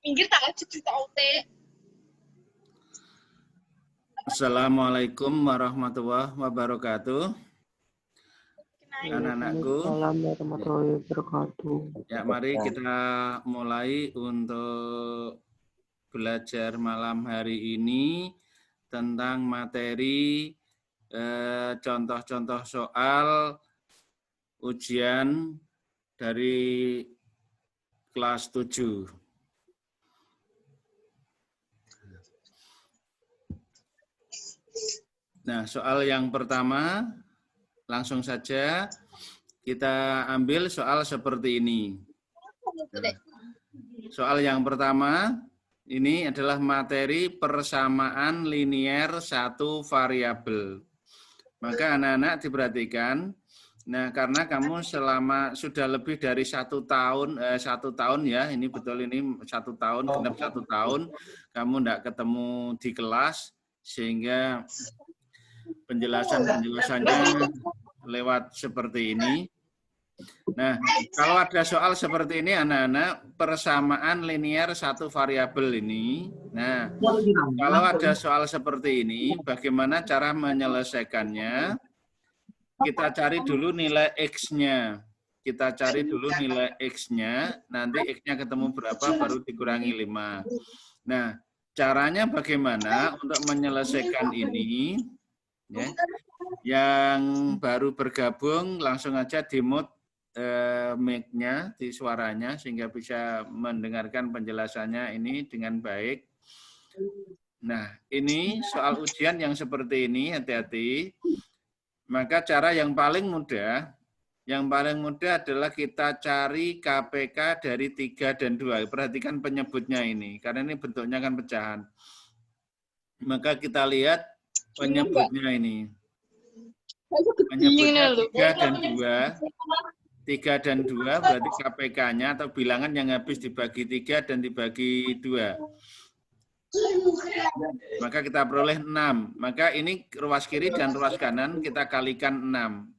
Minggir tak aja tahu teh. Assalamualaikum warahmatullahi wabarakatuh. Anak-anakku, Assalamualaikum warahmatullahi wabarakatuh. ya mari kita mulai untuk belajar malam hari ini tentang materi contoh-contoh soal ujian dari kelas 7. Nah, soal yang pertama, langsung saja kita ambil soal seperti ini. Nah, soal yang pertama, ini adalah materi persamaan linier satu variabel. Maka anak-anak diperhatikan, nah karena kamu selama sudah lebih dari 1 tahun ya, ini betul ini 1 tahun, genap 1 tahun, kamu tidak ketemu di kelas, sehingga penjelasannya lewat seperti ini. Nah, kalau ada soal seperti ini anak-anak, persamaan linier satu variabel ini. Nah, kalau ada soal seperti ini, bagaimana cara menyelesaikannya? Kita cari dulu nilai X-nya. Kita cari dulu nilai X-nya, nanti X-nya ketemu berapa, baru dikurangi 5. Nah, caranya bagaimana untuk menyelesaikan ini? Ya. Yang baru bergabung langsung aja di mute mic-nya, di suaranya, sehingga bisa mendengarkan penjelasannya ini dengan baik. Nah, ini soal ujian yang seperti ini, hati-hati. Maka cara yang paling mudah adalah kita cari KPK dari 3 dan 2. Perhatikan penyebutnya ini, karena ini bentuknya kan pecahan. Maka kita lihat penyebutnya ini. Penyebutnya 3 dan 2. 3 dan 2 berarti KPK-nya atau bilangan yang habis dibagi 3 dan dibagi 2. Maka kita peroleh 6. Maka ini ruas kiri dan ruas kanan kita kalikan 6.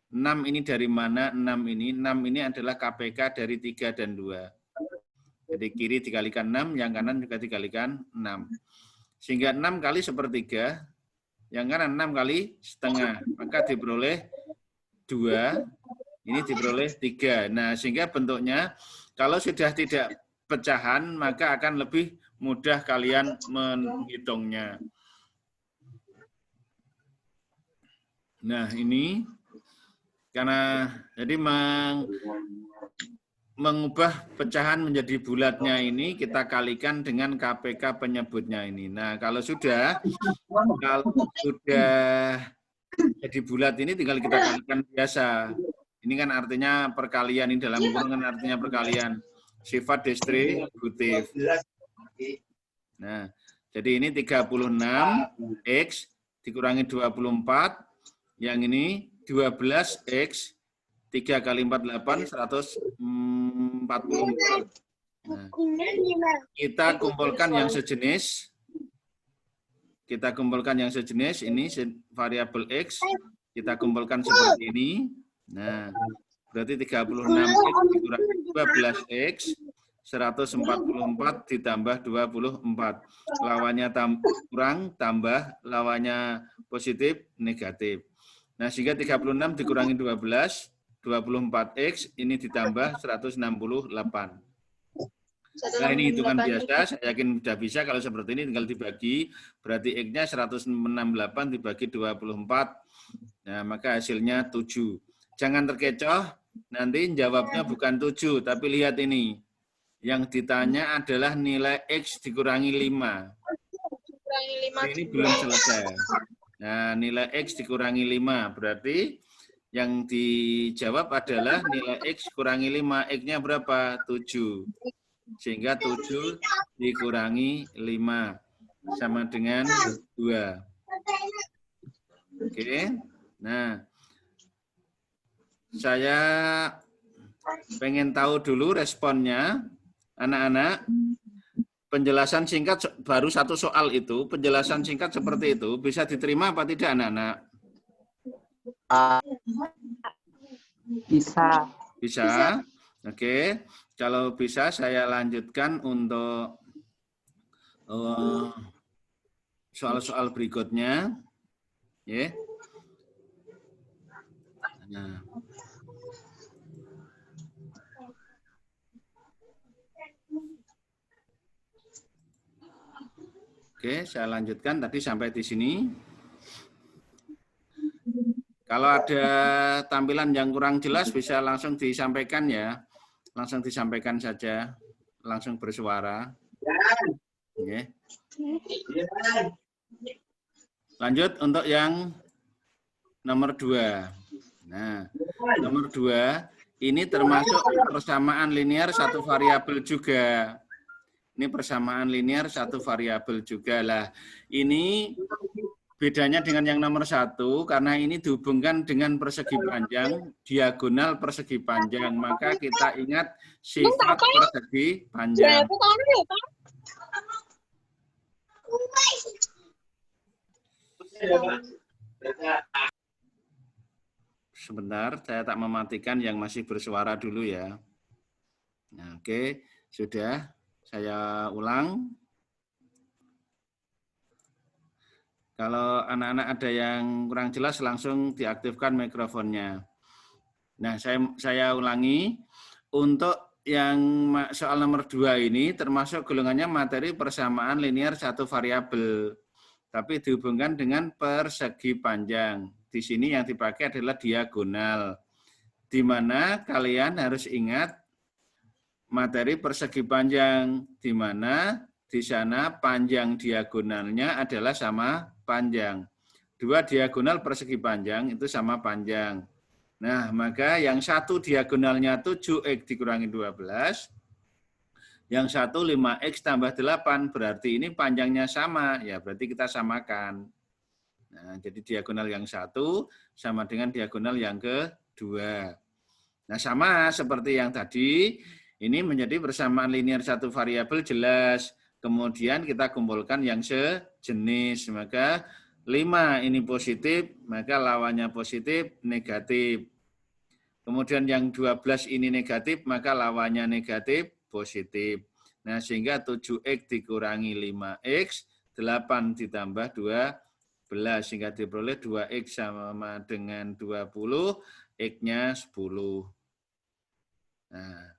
6 ini dari mana? 6 ini adalah KPK dari 3 dan 2. Jadi kiri dikalikan 6, yang kanan juga dikalikan 6. Sehingga 6 kali sepertiga, yang kanan 6 kali setengah. Maka diperoleh 2, ini diperoleh 3. Nah, sehingga bentuknya, kalau sudah tidak pecahan, maka akan lebih mudah kalian menghitungnya. Nah, ini, karena jadi mengubah pecahan menjadi bulatnya ini kita kalikan dengan KPK penyebutnya ini. Nah, kalau sudah jadi bulat ini tinggal kita kalikan biasa. Ini kan artinya perkalian, ini dalam kurungan artinya perkalian. Sifat distributif. Nah, jadi ini 36 X dikurangi 24, yang ini 12X 3 kali 48, 144. Nah, kita kumpulkan yang sejenis. Kita kumpulkan yang sejenis, ini variabel X. Kita kumpulkan seperti ini. Nah, berarti 36X dikurangi 12X, 144 ditambah 24. Lawannya kurang, tambah, lawannya positif, negatif. Nah, sehingga 36 dikurangi 12, 24X ini ditambah 168. Nah, ini hitungan biasa, saya yakin sudah bisa. Kalau seperti ini tinggal dibagi, berarti X-nya 168 dibagi 24. Nah, maka hasilnya 7. Jangan terkecoh, nanti jawabnya bukan 7, tapi lihat ini. Yang ditanya adalah nilai X dikurangi 5. Ini belum selesai. Nah, nilai X dikurangi 5, berarti yang dijawab adalah nilai X kurangi 5. X-nya berapa? 7. Sehingga 7 dikurangi 5 sama dengan 2. Oke. Nah, saya pengen tahu dulu responnya anak-anak. Penjelasan singkat baru 1 soal itu, penjelasan singkat seperti itu bisa diterima apa tidak anak-anak? Bisa. Bisa. Oke, kalau bisa saya lanjutkan untuk soal-soal berikutnya. Ya. Nah. Oke, saya lanjutkan tadi sampai di sini. Kalau ada tampilan yang kurang jelas bisa langsung disampaikan ya. Langsung disampaikan saja, langsung bersuara. Oke. Lanjut untuk yang nomor 2. Nah, nomor 2 ini termasuk persamaan linear satu variabel juga. Ini persamaan linear satu variabel juga lah. Ini bedanya dengan yang nomor 1 karena ini dihubungkan dengan persegi panjang, diagonal persegi panjang. Maka kita ingat sifat persegi panjang. Sebentar, saya tak mematikan yang masih bersuara dulu ya. Nah, oke, sudah. Saya ulang. Kalau anak-anak ada yang kurang jelas langsung diaktifkan mikrofonnya. Nah, saya ulangi. Untuk yang soal nomor 2 ini termasuk golongannya materi persamaan linear satu variabel. Tapi dihubungkan dengan persegi panjang. Di sini yang dipakai adalah diagonal. Di mana kalian harus ingat materi persegi panjang. Di mana di sana panjang diagonalnya adalah sama panjang. 2 diagonal persegi panjang itu sama panjang. Nah, maka yang satu diagonalnya 7x dikurangi 12, yang satu 5x tambah 8, berarti ini panjangnya sama, ya berarti kita samakan. Nah, jadi diagonal yang satu sama dengan diagonal yang kedua. Nah, sama seperti yang tadi, ini menjadi persamaan linear satu variabel jelas. Kemudian kita kumpulkan yang sejenis, maka 5 ini positif, maka lawannya positif, negatif. Kemudian yang 12 ini negatif, maka lawannya negatif, positif. Nah, sehingga 7x dikurangi 5x, 8 ditambah 12, sehingga diperoleh 2x sama dengan 20, x-nya 10. Nah,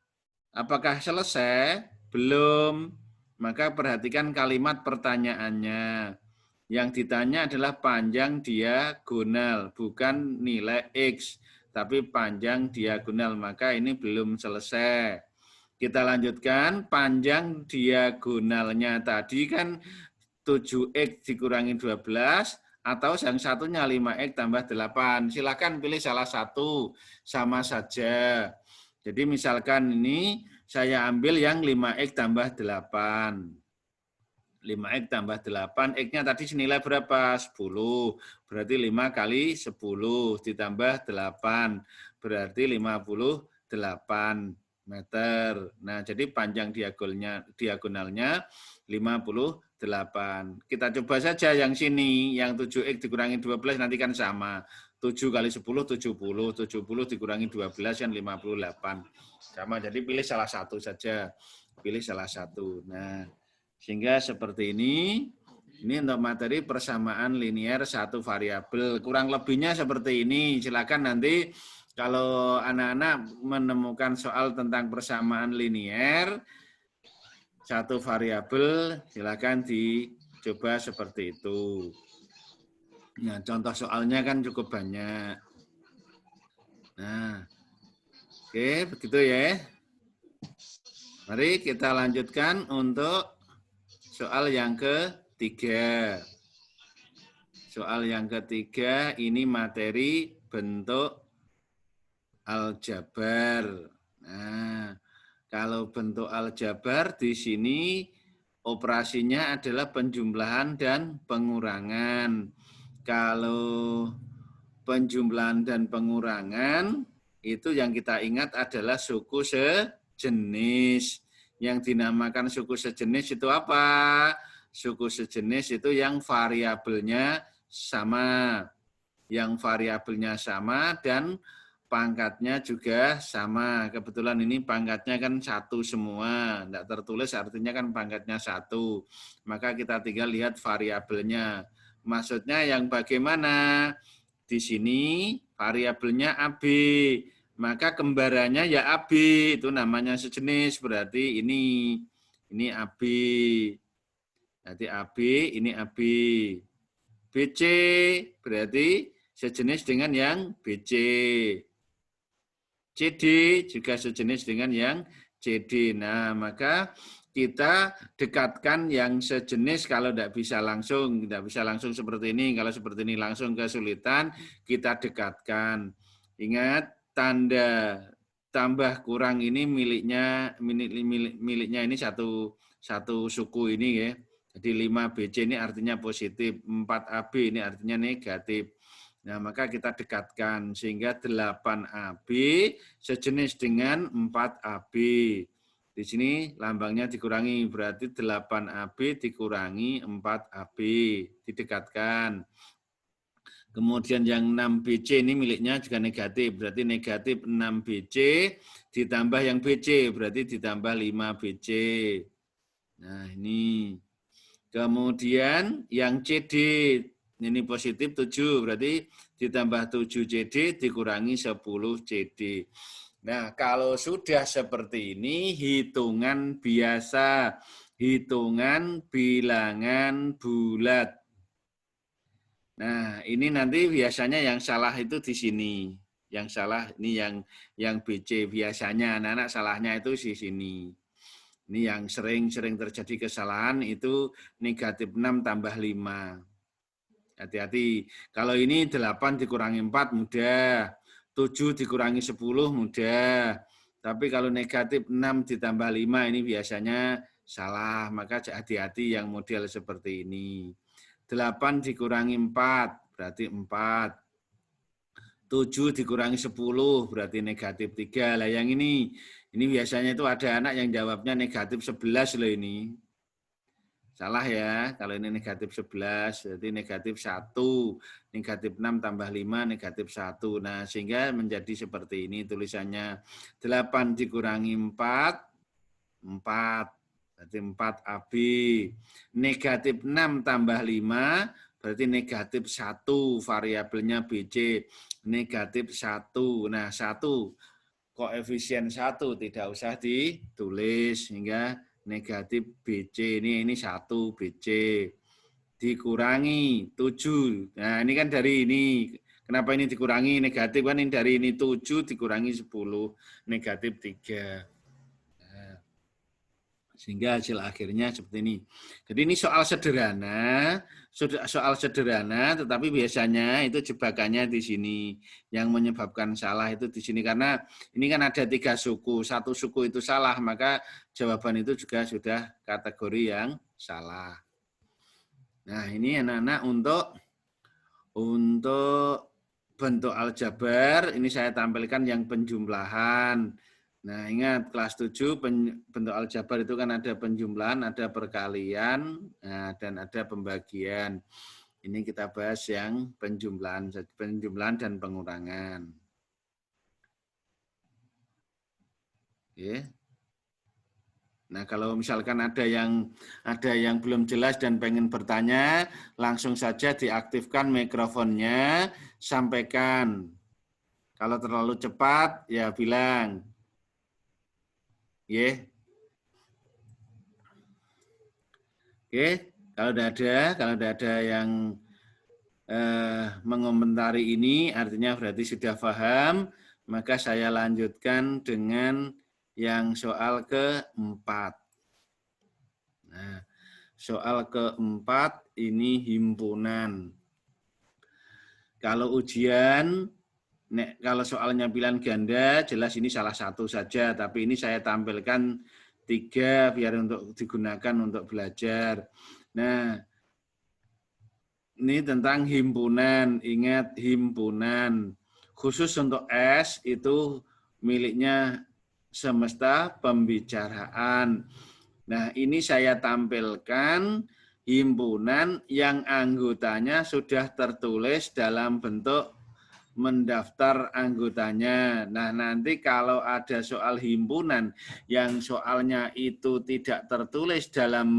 apakah selesai? Belum. Maka perhatikan kalimat pertanyaannya. Yang ditanya adalah panjang diagonal, bukan nilai X, tapi panjang diagonal. Maka ini belum selesai. Kita lanjutkan, panjang diagonalnya tadi kan 7X dikurangi 12, atau yang satunya 5X tambah 8. Silakan pilih salah satu, sama saja. Jadi misalkan ini saya ambil yang 5X tambah 8. 5X tambah 8, X-nya tadi senilai berapa? 10. Berarti 5 kali 10 ditambah 8. Berarti 58 meter. Nah, jadi panjang diagonalnya 58. Kita coba saja yang sini, yang 7X dikurangi 12 nanti kan sama. 7 kali 10, 70. 70 dikurangi 12 kan 58. Sama, jadi pilih salah satu saja. Pilih salah satu. Nah, sehingga seperti ini untuk materi persamaan linear satu variabel. Kurang lebihnya seperti ini. Silakan nanti kalau anak-anak menemukan soal tentang persamaan linear satu variabel, silakan dicoba seperti itu. Nah, contoh soalnya kan cukup banyak. Nah, oke, begitu ya. Mari kita lanjutkan untuk soal yang ketiga. Soal yang ketiga ini materi bentuk aljabar. Nah, kalau bentuk aljabar di sini operasinya adalah penjumlahan dan pengurangan. Kalau penjumlahan dan pengurangan itu yang kita ingat adalah suku sejenis. Yang dinamakan suku sejenis itu apa? Suku sejenis itu yang variabelnya sama. Yang variabelnya sama dan pangkatnya juga sama. Kebetulan ini pangkatnya kan 1 semua. Tidak tertulis artinya kan pangkatnya 1. Maka kita tinggal lihat variabelnya. Maksudnya yang bagaimana? Di sini variabelnya AB. Maka kembarannya ya AB. Itu namanya sejenis. Berarti ini AB. Berarti AB, ini AB. BC berarti sejenis dengan yang BC. CD juga sejenis dengan yang CD. Nah, maka kita dekatkan yang sejenis kalau tidak bisa langsung seperti ini. Kalau seperti ini langsung kesulitan, kita dekatkan. Ingat, tanda tambah kurang ini miliknya ini satu suku ini ya. Jadi 5BC ini artinya positif, 4AB ini artinya negatif. Nah, maka kita dekatkan sehingga 8AB sejenis dengan 4AB. Di sini lambangnya dikurangi, berarti 8AB dikurangi 4AB, didekatkan. Kemudian yang 6BC ini miliknya juga negatif, berarti negatif 6BC ditambah yang BC, berarti ditambah 5BC. Nah, ini. Kemudian yang CD, ini positif 7, berarti ditambah 7CD dikurangi 10CD. Nah, kalau sudah seperti ini, hitungan biasa, hitungan bilangan bulat. Nah, ini nanti biasanya yang salah itu di sini. Yang salah ini yang BC biasanya, anak-anak salahnya itu di sini. Ini yang sering terjadi kesalahan itu negatif 6 tambah 5. Hati-hati. Kalau ini 8 dikurangi 4 mudah. 7 dikurangi 10 mudah. Tapi kalau negatif 6 ditambah 5 ini biasanya salah. Maka hati-hati yang model seperti ini. 8 dikurangi 4 berarti 4. 7 dikurangi 10 berarti negatif 3. Lah yang ini biasanya itu ada anak yang jawabnya negatif 11 loh ini. Salah ya, kalau ini negatif 11, berarti negatif 1. Negatif 6 tambah 5, negatif 1. Nah, sehingga menjadi seperti ini tulisannya. 8 dikurangi 4, 4. Berarti 4AB. Negatif 6 tambah 5, berarti negatif 1. Variabelnya BC. Negatif 1. Nah, 1. Koefisien 1 tidak usah ditulis, hingga negatif BC ini 1 BC dikurangi 7. Nah, ini kan dari ini. Kenapa ini dikurangi negatif kan ini dari ini 7 dikurangi 10 negatif 3. Nah, sehingga hasil akhirnya seperti ini. Jadi ini soal sederhana tetapi biasanya itu jebakannya di sini. Yang menyebabkan salah itu di sini karena ini kan ada 3 suku. 1 suku itu salah, maka jawaban itu juga sudah kategori yang salah. Nah, ini anak-anak untuk bentuk aljabar ini saya tampilkan yang penjumlahan. Nah, ingat kelas 7 bentuk aljabar itu kan ada penjumlahan, ada perkalian, dan ada pembagian. Ini kita bahas yang penjumlahan dan pengurangan. Oke. Nah, kalau misalkan ada yang belum jelas dan pengen bertanya, langsung saja diaktifkan mikrofonnya, sampaikan. Kalau terlalu cepat, ya bilang. Oke, kalau tidak ada yang mengomentari ini, artinya berarti sudah paham, maka saya lanjutkan dengan yang soal keempat. Nah, soal keempat ini himpunan. Kalau ujian, kalau soalnya pilihan ganda, jelas ini salah satu saja, tapi ini saya tampilkan 3 biar untuk digunakan untuk belajar. Nah, ini tentang himpunan, ingat himpunan. Khusus untuk S itu miliknya semesta pembicaraan. Nah, ini saya tampilkan himpunan yang anggotanya sudah tertulis dalam bentuk mendaftar anggotanya. Nah, nanti kalau ada soal himpunan yang soalnya itu tidak tertulis dalam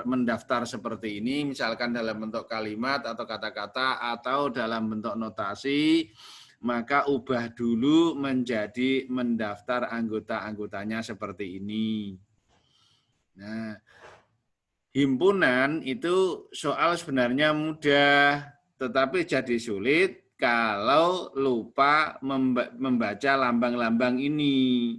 mendaftar seperti ini, misalkan dalam bentuk kalimat atau kata-kata atau dalam bentuk notasi, maka ubah dulu menjadi mendaftar anggota-anggotanya seperti ini. Nah, himpunan itu soal sebenarnya mudah, tetapi jadi sulit kalau lupa membaca lambang-lambang ini.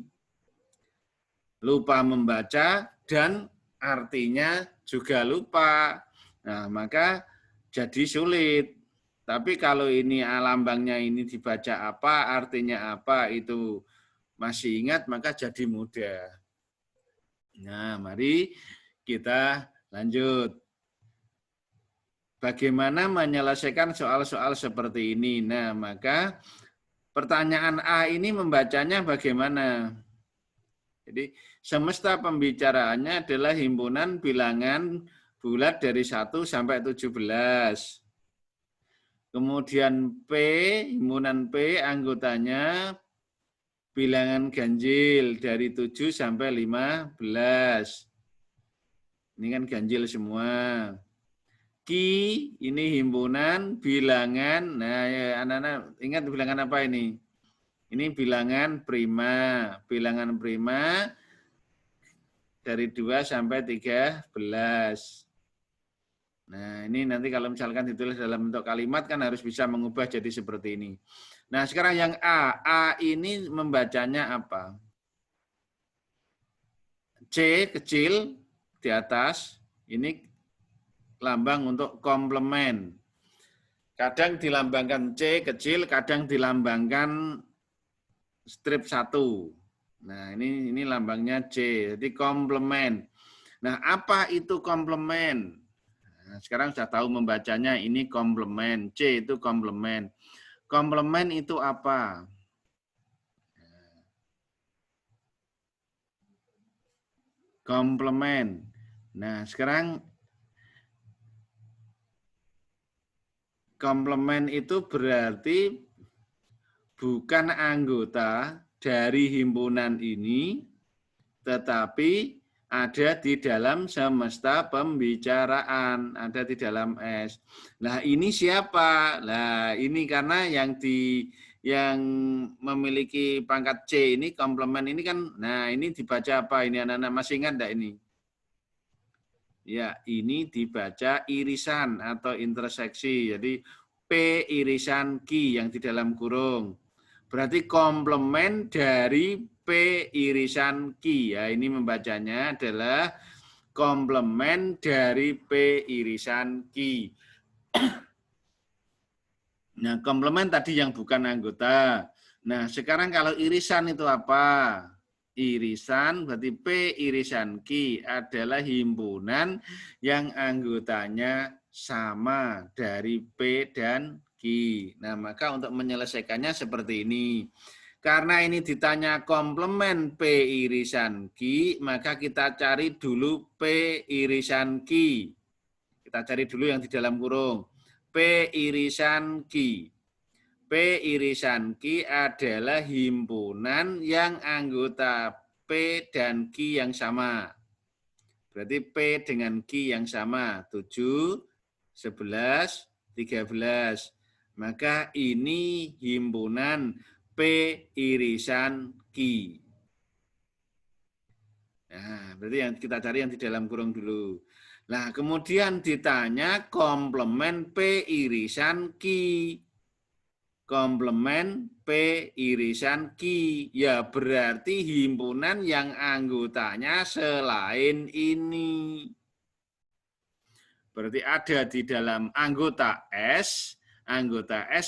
Lupa membaca dan artinya juga lupa. Nah, maka jadi sulit. Tapi kalau ini lambangnya ini dibaca apa, artinya apa, itu masih ingat, maka jadi mudah. Nah, mari kita lanjut. Bagaimana menyelesaikan soal-soal seperti ini? Nah, maka pertanyaan A ini membacanya bagaimana? Jadi, semesta pembicaraannya adalah himpunan bilangan bulat dari 1 sampai 17. Kemudian P, himpunan P anggotanya bilangan ganjil dari 7 sampai 15. Ini kan ganjil semua. Ki, ini himpunan bilangan, nah ya, anak-anak ingat bilangan apa ini? Ini bilangan prima. Bilangan prima dari 2 sampai 13. Nah, ini nanti kalau misalkan ditulis dalam bentuk kalimat kan harus bisa mengubah jadi seperti ini. Nah, sekarang yang A. A ini membacanya apa? C kecil di atas, ini lambang untuk komplement. Kadang dilambangkan C kecil, kadang dilambangkan strip 1. Nah, ini lambangnya C, jadi komplement. Nah, apa itu komplement? Nah, sekarang sudah tahu membacanya, ini komplement. C itu komplement. Komplement itu apa? Komplement. Nah, sekarang komplement itu berarti bukan anggota dari himpunan ini, tetapi ada di dalam semesta pembicaraan, ada di dalam S. Nah, ini siapa? Nah, ini karena yang memiliki pangkat C ini, komplement ini kan, nah ini dibaca apa? Ini anak-anak masih ingat enggak ini? Ya, ini dibaca irisan atau interseksi. Jadi P irisan Q yang di dalam kurung. Berarti komplement dari P irisan Q. Ya, ini membacanya adalah komplement dari P irisan Q. Nah, komplement tadi yang bukan anggota. Nah, sekarang kalau irisan itu apa? Irisan berarti P irisan Q adalah himpunan yang anggotanya sama dari P dan Q. Nah, maka untuk menyelesaikannya seperti ini. Karena ini ditanya komplement P irisan Q, maka kita cari dulu P irisan Q. Kita cari dulu yang di dalam kurung. P irisan Q. P irisan Q adalah himpunan yang anggota P dan Q yang sama. Berarti P dengan Q yang sama, 7, 11, 13. Maka ini himpunan P irisan Q. Nah, berarti yang kita cari yang di dalam kurung dulu. Nah, kemudian ditanya komplement P irisan Q. Komplement P irisan Q. Ya berarti himpunan yang anggotanya selain ini. Berarti ada di dalam anggota S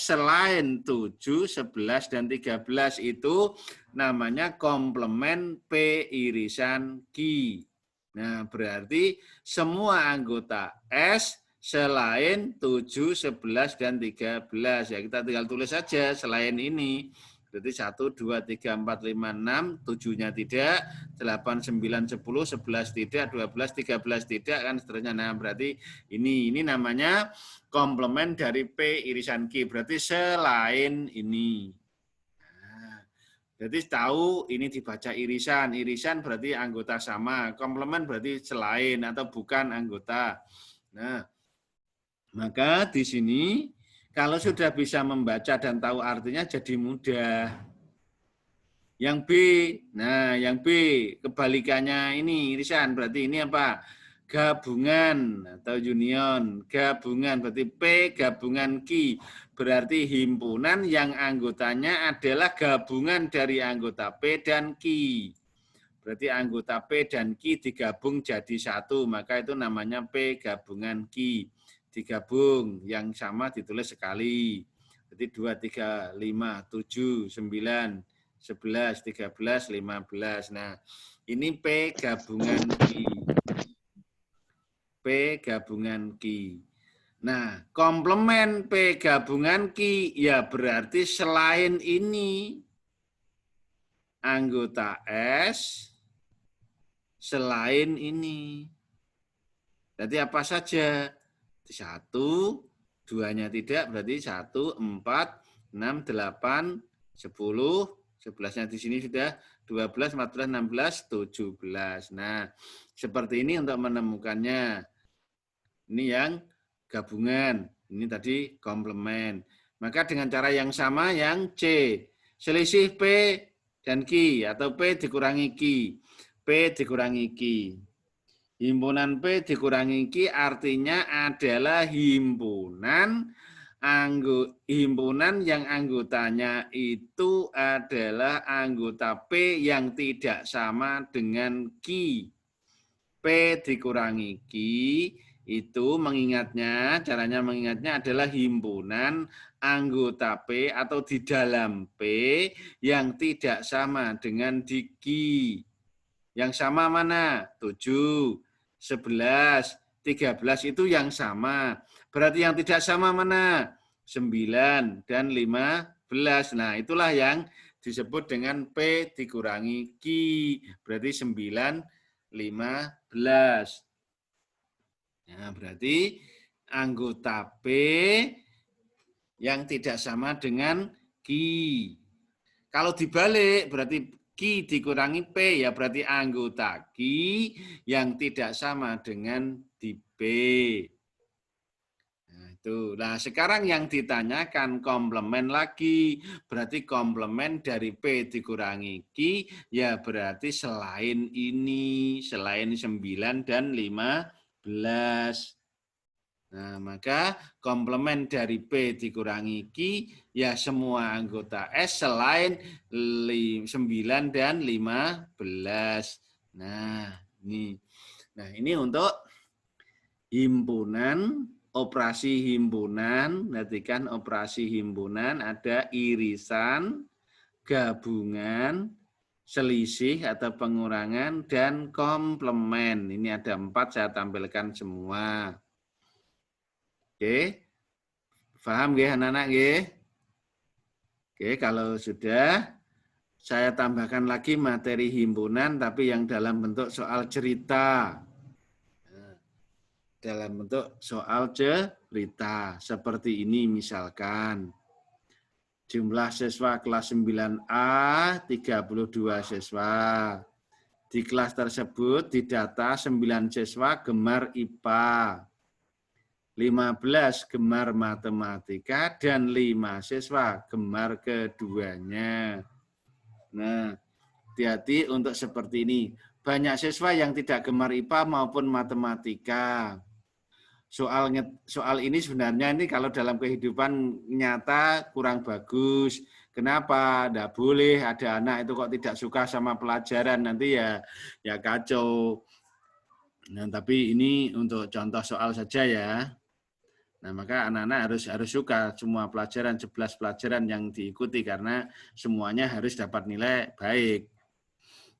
selain 7, 11, dan 13 itu namanya komplement P irisan Q. Nah berarti semua anggota S selain 7, 11, dan 13. Ya kita tinggal tulis saja selain ini. Berarti 1, 2, 3, 4, 5, 6, 7-nya tidak, 8, 9, 10, 11 tidak, 12, 13 tidak, kan seterusnya. Nah, berarti ini namanya komplement dari P irisan Q. Berarti selain ini. Nah, berarti tahu ini dibaca irisan. Irisan berarti anggota sama. Komplement berarti selain atau bukan anggota. Nah, maka di sini kalau sudah bisa membaca dan tahu artinya jadi mudah. Yang B, nah yang B kebalikannya ini irisan, berarti ini apa? Gabungan atau union. Gabungan berarti P gabungan Q, berarti himpunan yang anggotanya adalah gabungan dari anggota P dan Q. Berarti anggota P dan Q digabung jadi satu, maka itu namanya P gabungan Q. Digabung, yang sama ditulis sekali. Berarti 2, 3, 5, 7, 9, 11, 13, 15. Nah, ini P gabungan Q. P gabungan Q. Nah, komplement P gabungan Q, ya berarti selain ini, anggota S, selain ini. Berarti apa saja? 1, 2-nya tidak, berarti 1, 4, 6, 8, 10, 11-nya di sini sudah 12, 14, 16, 17. Nah, seperti ini untuk menemukannya. Ini yang gabungan, ini tadi komplement. Maka dengan cara yang sama yang C, selisih P dan Q atau P dikurangi Q. P dikurangi Q. Himpunan P dikurangi Q artinya adalah himpunan yang anggotanya itu adalah anggota P yang tidak sama dengan Q. P dikurangi Q itu caranya mengingatnya adalah himpunan anggota P atau di dalam P yang tidak sama dengan di Q. Yang sama mana? 7, 11, 13 itu yang sama. Berarti yang tidak sama mana? 9 dan 15. Nah, itulah yang disebut dengan P dikurangi Q. Berarti 9, 15. Nah, berarti anggota P yang tidak sama dengan Q. Kalau dibalik berarti Q dikurangi P, ya berarti anggota Q yang tidak sama dengan di P. Nah, sekarang yang ditanyakan komplement lagi. Berarti komplement dari P dikurangi Q, ya berarti selain ini, selain 9 dan 15. Nah, maka komplement dari P dikurangi Q, ya semua anggota S selain 9 dan 15. Nah, ini. Nah, ini untuk himpunan, operasi himpunan. Perhatikan operasi himpunan ada irisan, gabungan, selisih atau pengurangan, dan komplement. Ini ada 4, saya tampilkan semua. Oke, paham nggih anak-anak nggih? Oke, kalau sudah, saya tambahkan lagi materi himpunan, tapi yang dalam bentuk soal cerita. Dalam bentuk soal cerita, seperti ini misalkan. Jumlah siswa kelas 9A, 32 siswa. Di kelas tersebut didata 9 siswa gemar IPA. 15 gemar matematika dan 5 siswa gemar keduanya. Nah, hati-hati untuk seperti ini. Banyak siswa yang tidak gemar IPA maupun matematika. Soal ini sebenarnya ini kalau dalam kehidupan nyata kurang bagus. Kenapa? Tidak boleh ada anak itu kok tidak suka sama pelajaran, nanti ya kacau. Nah, tapi ini untuk contoh soal saja ya. Nah, maka anak-anak harus suka semua pelajaran, 11 pelajaran yang diikuti karena semuanya harus dapat nilai baik.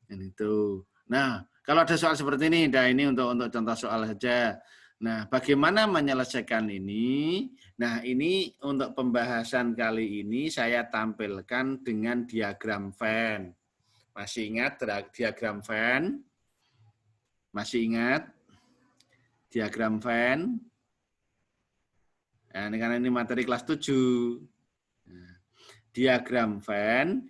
Dan itu. Nah, kalau ada soal seperti ini, nah ini untuk contoh soal saja. Nah, bagaimana menyelesaikan ini? Nah, ini untuk pembahasan kali ini saya tampilkan dengan diagram Venn. Masih ingat diagram Venn? Masih ingat diagram Venn? Nah, ini karena ini materi kelas 7. Nah, diagram Venn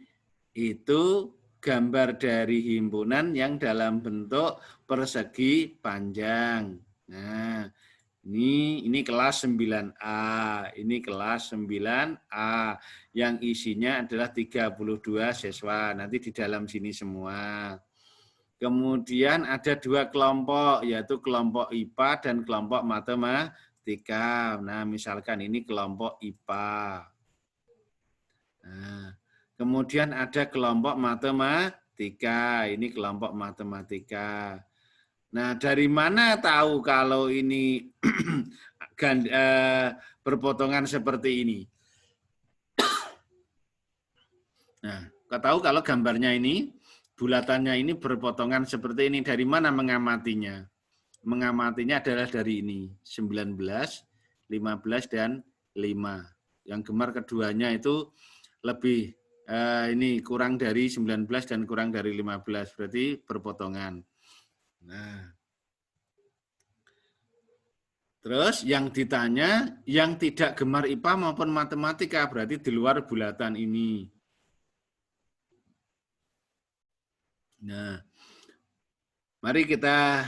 itu gambar dari himpunan yang dalam bentuk persegi panjang. Nah, ini kelas 9A, ini kelas 9A yang isinya adalah 32 siswa, nanti di dalam sini semua. Kemudian ada 2 kelompok, yaitu kelompok IPA dan kelompok matematika. Nah, misalkan ini kelompok IPA. Nah, kemudian ada kelompok matematika, ini kelompok matematika. Nah, dari mana tahu kalau ini berpotongan seperti ini? Nah, kau tahu kalau gambarnya ini, bulatannya ini berpotongan seperti ini, dari mana mengamatinya? Mengamatinya adalah dari ini, 19, 15, dan 5. Yang gemar keduanya itu lebih, ini kurang dari 19 dan kurang dari 15, berarti berpotongan. Nah, terus yang ditanya, yang tidak gemar IPA maupun matematika, berarti di luar bulatan ini. Nah, mari kita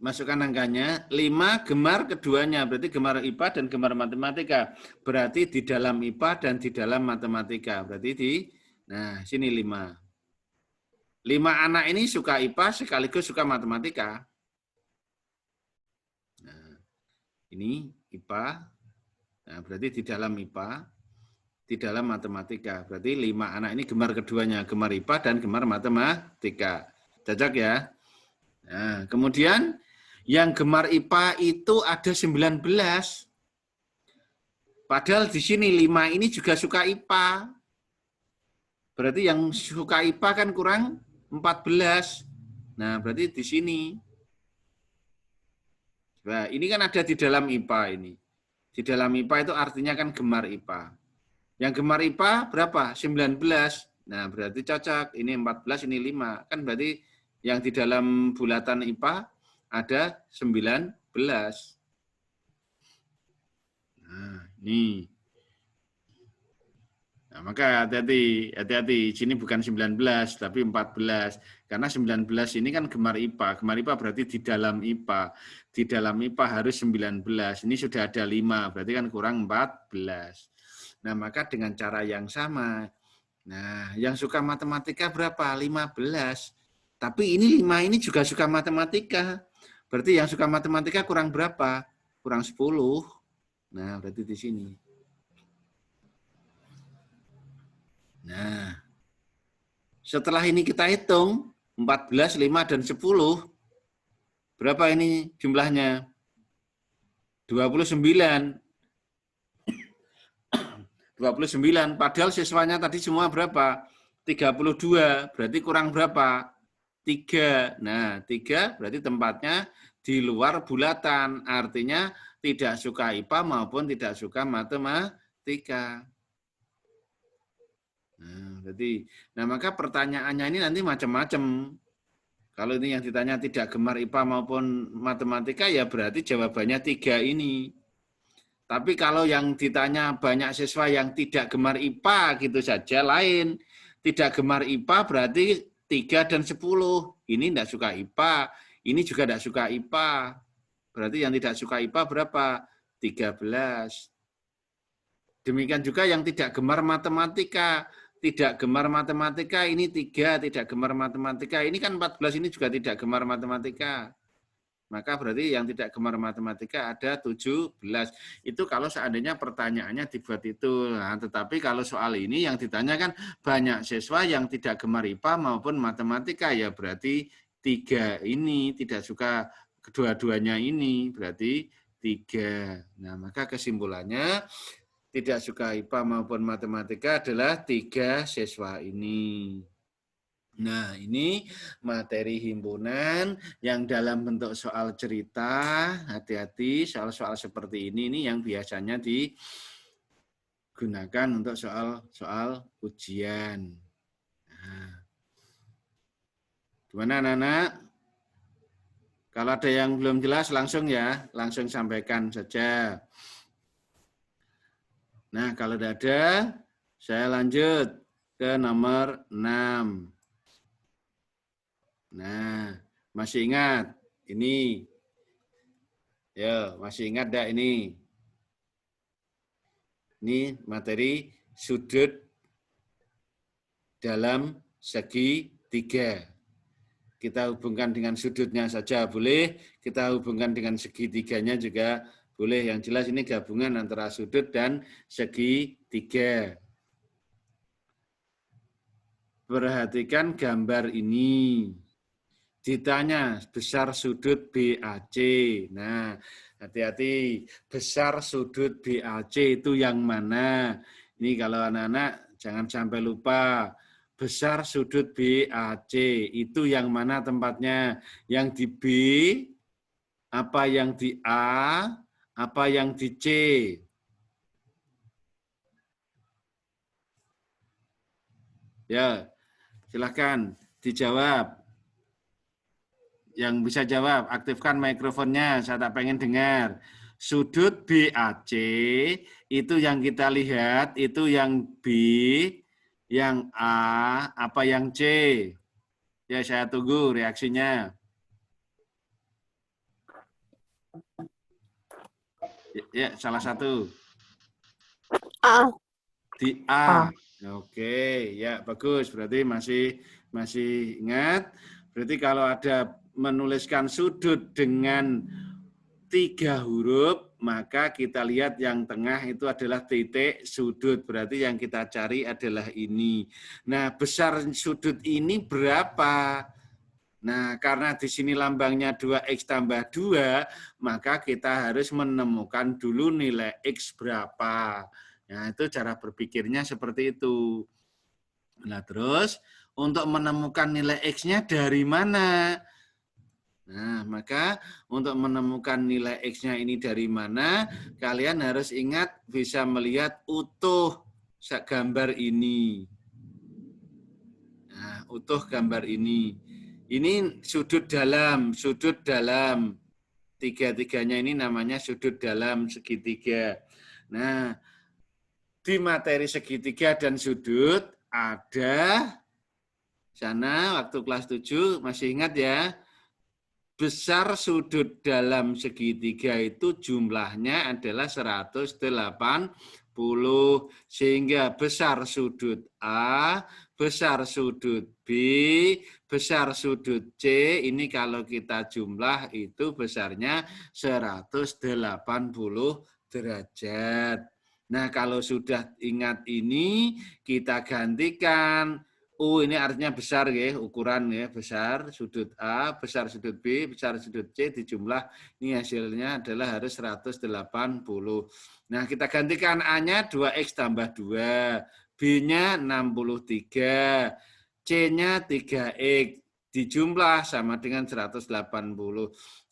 masukkan angkanya. 5 gemar keduanya, berarti gemar IPA dan gemar matematika. Berarti di dalam IPA dan di dalam matematika. Berarti nah sini 5. 5 anak ini suka IPA sekaligus suka matematika. Nah, ini IPA, nah, berarti di dalam IPA, di dalam matematika. Berarti 5 anak ini gemar keduanya, gemar IPA dan gemar matematika. Cocok ya? Nah, kemudian yang gemar IPA itu ada 19. Padahal di sini 5 ini juga suka IPA. Berarti yang suka IPA kan kurang 14. Nah, berarti di sini. Nah, ini kan ada di dalam IPA ini. Di dalam IPA itu artinya kan gemar IPA. Yang gemar IPA berapa? 19. Nah, berarti cocok. Ini 14, ini 5. Kan berarti yang di dalam bulatan IPA ada 19. Nah, ini. Nah, maka hati-hati. Sini bukan 19, tapi 14. Karena 19 ini kan gemar IPA. Gemar IPA berarti di dalam IPA. Di dalam IPA harus 19. Ini sudah ada 5, berarti kan kurang 14. Nah, maka dengan cara yang sama. Nah, yang suka matematika berapa? 15. Tapi ini 5 ini juga suka matematika. Berarti yang suka matematika kurang berapa? Kurang 10. Nah, berarti di sini. Nah, setelah ini kita hitung, 14, 5, dan 10. Berapa ini jumlahnya? 29. 29. Padahal siswanya tadi semua berapa? 32. Berarti kurang berapa? 3. Nah, 3 berarti tempatnya di luar bulatan. Artinya tidak suka IPA maupun tidak suka matematika. Nah, maka pertanyaannya ini nanti macam-macam. Kalau ini yang ditanya tidak gemar IPA maupun matematika, ya berarti jawabannya 3 ini. Tapi kalau yang ditanya banyak siswa yang tidak gemar IPA gitu saja, lain. Tidak gemar IPA berarti 3 dan 10. Ini tidak suka IPA, ini juga tidak suka IPA. Berarti yang tidak suka IPA berapa? 13. Demikian juga yang tidak gemar matematika. Tidak gemar matematika ini 3, tidak gemar matematika. Ini kan 14 ini juga tidak gemar matematika. Maka berarti yang tidak gemar matematika ada 17. Itu kalau seandainya pertanyaannya dibuat itu. Nah, tetapi kalau soal ini yang ditanyakan banyak siswa yang tidak gemar IPA maupun matematika, ya berarti 3 ini tidak suka kedua-duanya ini, berarti 3. Nah, maka kesimpulannya tidak suka IPA maupun matematika adalah 3 siswa ini. Nah, ini materi himpunan yang dalam bentuk soal cerita. Hati-hati, soal-soal seperti ini yang biasanya digunakan untuk soal-soal ujian. Nah, gimana anak-anak? Kalau ada yang belum jelas langsung ya, langsung sampaikan saja. Nah, kalau tidak ada, saya lanjut ke nomor 6. Nah, masih ingat ini? Ya, masih ingat enggak ini? Ini materi sudut dalam segi 3. Kita hubungkan dengan sudutnya saja boleh, kita hubungkan dengan segitiganya juga boleh. Yang jelas ini gabungan antara sudut dan segi 3. Perhatikan gambar ini. Ditanya besar sudut BAC. Nah, hati-hati, besar sudut BAC itu yang mana? Ini kalau anak-anak jangan sampai lupa. Besar sudut BAC itu yang mana tempatnya? Yang di B, apa yang di A, apa yang di C? Ya, silakan dijawab. Yang bisa jawab, aktifkan mikrofonnya, saya tak pengen dengar. Sudut BAC, itu yang kita lihat, itu yang B, yang A, apa yang C? Ya, saya tunggu reaksinya. Ya, salah satu. A. Di A. Oke, ya bagus. Berarti masih ingat. Berarti kalau ada menuliskan sudut dengan 3 huruf, maka kita lihat yang tengah itu adalah titik sudut. Berarti yang kita cari adalah ini. Nah, besar sudut ini berapa? Nah, karena di sini lambangnya 2X tambah 2, maka kita harus menemukan dulu nilai X berapa. Nah, itu cara berpikirnya seperti itu. Nah, terus untuk menemukan nilai X-nya dari mana? Nah, maka untuk menemukan nilai X-nya ini dari mana, kalian harus ingat bisa melihat utuh gambar ini. Nah, utuh gambar ini. Ini sudut dalam. Tiga-tiganya ini namanya sudut dalam segitiga. Nah, di materi segitiga dan sudut ada sana waktu kelas 7, masih ingat ya? Besar sudut dalam segitiga itu jumlahnya adalah 180, sehingga besar sudut A, besar sudut B, besar sudut C, ini kalau kita jumlah itu besarnya 180 derajat. Nah, kalau sudah ingat ini, kita gantikan. Ini artinya besar ya, ukuran ya, besar sudut A, besar sudut B, besar sudut C dijumlah, ini hasilnya adalah harus 180. Nah, kita gantikan A-nya 2X tambah 2, B-nya 63, C-nya 3X, dijumlah sama dengan 180.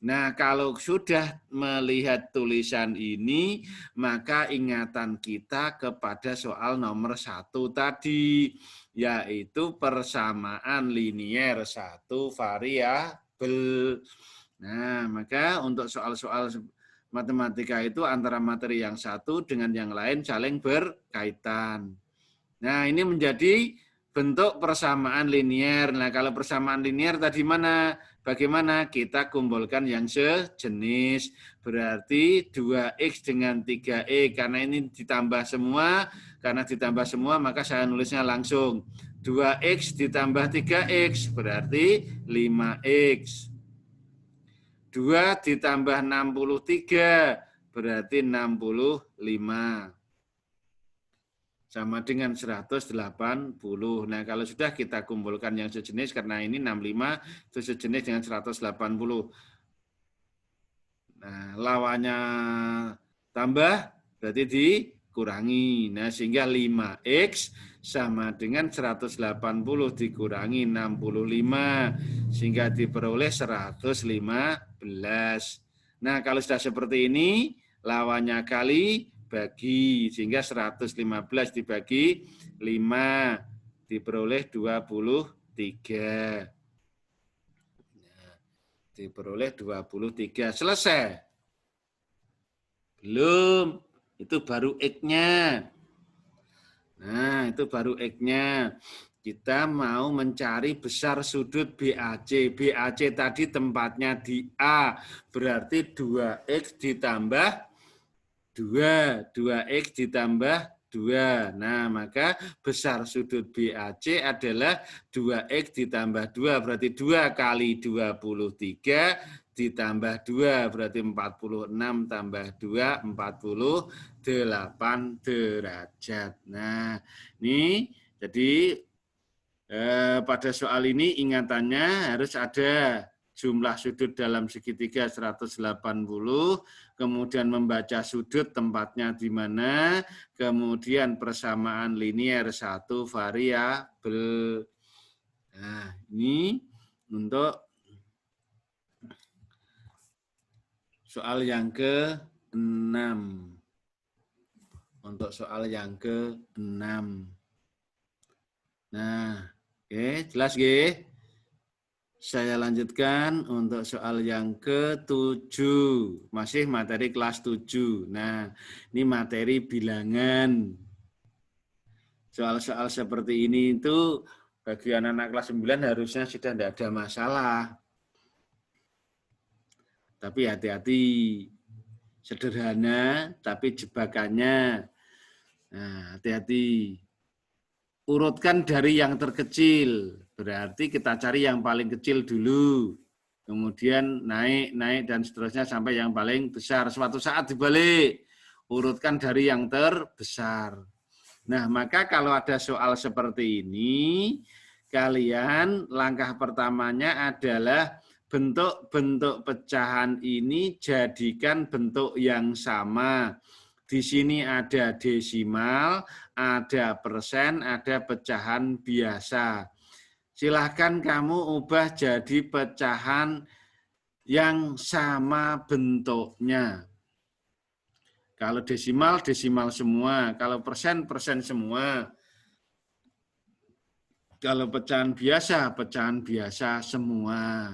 Nah, kalau sudah melihat tulisan ini, maka ingatan kita kepada soal nomor 1 tadi, yaitu persamaan linier satu variabel. Nah, maka untuk soal-soal matematika itu antara materi yang satu dengan yang lain saling berkaitan. Nah, ini menjadi bentuk persamaan linier. Nah, kalau persamaan linier tadi mana? Bagaimana kita kumpulkan yang sejenis? Berarti 2X dengan 3E. Karena ini ditambah semua. Karena ditambah semua, maka saya nulisnya langsung. 2X ditambah 3X, berarti 5X. 2 ditambah 63, berarti 65. Sama dengan 180. Nah, kalau sudah kita kumpulkan yang sejenis, karena ini 65 itu sejenis dengan 180. Nah, lawannya tambah, berarti dikurangi. Nah, sehingga 5X sama dengan 180 dikurangi 65, sehingga diperoleh 115. Nah, kalau sudah seperti ini, lawannya kali, bagi, sehingga 115 dibagi 5, diperoleh 23. Diperoleh 23. Selesai? Belum. Itu baru X-nya. Nah, itu baru X-nya. Kita mau mencari besar sudut BAC. BAC tadi tempatnya di A. Berarti 2X ditambah 2. 2X ditambah 2. Nah, maka besar sudut BAC adalah 2X ditambah 2. Berarti 2 kali 23 ditambah 2. Berarti 46 tambah 2, 48 derajat. Nah, ini jadi pada soal ini ingatannya harus ada jumlah sudut dalam segitiga 180, kemudian membaca sudut tempatnya di mana, kemudian persamaan linier satu variabel. Nah, ini untuk soal yang ke-6. Untuk soal yang ke-6. Nah, oke, jelas nggih? Saya lanjutkan untuk soal yang ke-7. Masih materi kelas 7. Nah, ini materi bilangan. Soal-soal seperti ini itu bagi anak-anak kelas 9 harusnya sudah tidak ada masalah. Tapi hati-hati. Sederhana, tapi jebakannya. Nah, hati-hati. Urutkan dari yang terkecil. Berarti kita cari yang paling kecil dulu. Kemudian naik, dan seterusnya sampai yang paling besar. Suatu saat dibalik. Urutkan dari yang terbesar. Nah, maka kalau ada soal seperti ini, kalian langkah pertamanya adalah bentuk-bentuk pecahan ini jadikan bentuk yang sama. Di sini ada desimal, ada persen, ada pecahan biasa. Silahkan kamu ubah jadi pecahan yang sama bentuknya. Kalau desimal, desimal semua. Kalau persen, persen semua. Kalau pecahan biasa semua.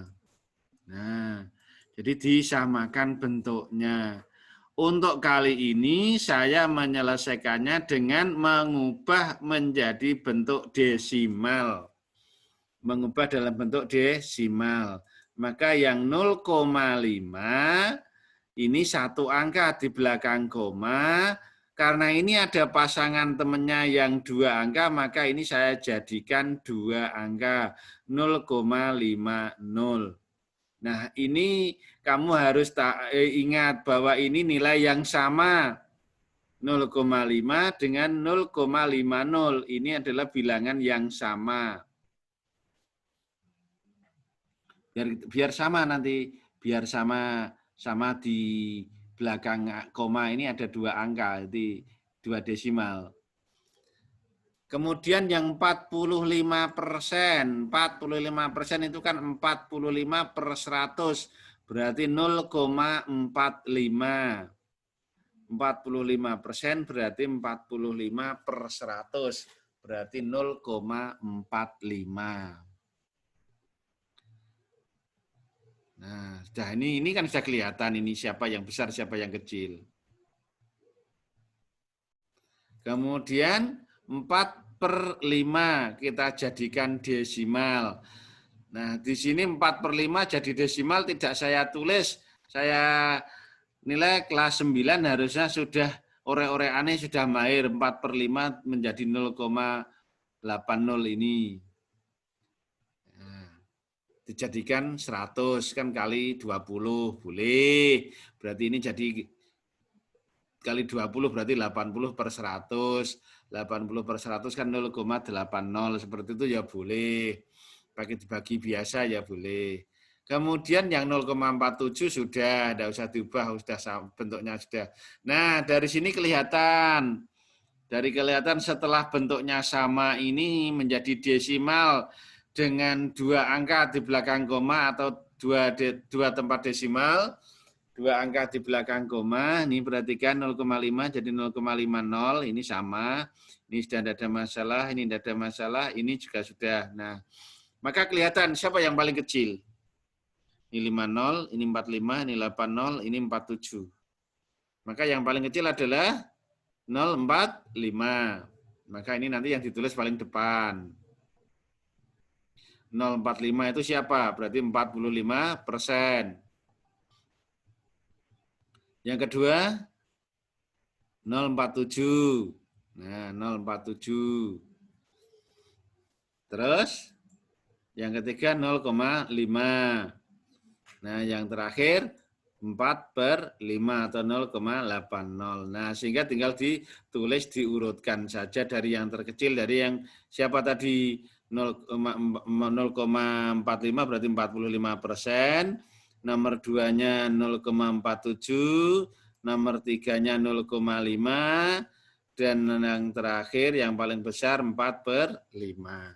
Nah, jadi disamakan bentuknya. Untuk kali ini saya menyelesaikannya dengan mengubah menjadi bentuk desimal. Mengubah dalam bentuk desimal. Maka yang 0,5 ini satu angka di belakang koma. Karena ini ada pasangan temannya yang 2 angka, maka ini saya jadikan 2 angka 0,50. Nah, ini kamu harus ingat bahwa ini nilai yang sama. 0,5 dengan 0,50. Ini adalah bilangan yang sama. Biar sama nanti, biar sama di belakang koma ini ada 2 angka, jadi 2 desimal. Kemudian yang 45%, 45% itu kan 45 per 100, berarti 0,45. 45% berarti 45 per 100, berarti 0,45. Nah, sudah ini kan sudah kelihatan ini siapa yang besar, siapa yang kecil. Kemudian 4/5 kita jadikan desimal. Nah, di sini 4/5 jadi desimal tidak saya tulis. Saya nilai kelas 9 harusnya sudah ore-oreane sudah mahir 4/5 menjadi 0,80 ini. Dijadikan 100 kan kali 20 boleh. Berarti ini jadi kali 20 berarti 80 per 100. 80 per 100 kan 0,80. Seperti itu ya boleh. Pakai dibagi biasa ya boleh. Kemudian yang 0,47 sudah, tidak usah diubah, sudah bentuknya sudah. Nah, dari sini kelihatan Dari kelihatan setelah bentuknya sama ini menjadi desimal dengan 2 angka di belakang koma atau 2 tempat desimal, 2 angka di belakang koma, ini perhatikan 0,5 jadi 0,50, ini sama. Ini sudah tidak ada masalah, ini tidak ada masalah, ini juga sudah. Nah, maka kelihatan siapa yang paling kecil. Ini 50, ini 45, ini 80, ini 47. Maka yang paling kecil adalah 045. Maka ini nanti yang ditulis paling depan. 045 itu siapa? Berarti 45%. Yang kedua 047. Nah, 047. Terus yang ketiga 0,5. Nah, yang terakhir 4/5 atau 0,80. Nah, sehingga tinggal ditulis diurutkan saja dari yang terkecil, dari yang siapa tadi 0,45 berarti 45%, nomor 2-nya 0,47, nomor 3-nya 0,5, dan yang terakhir yang paling besar 4/5.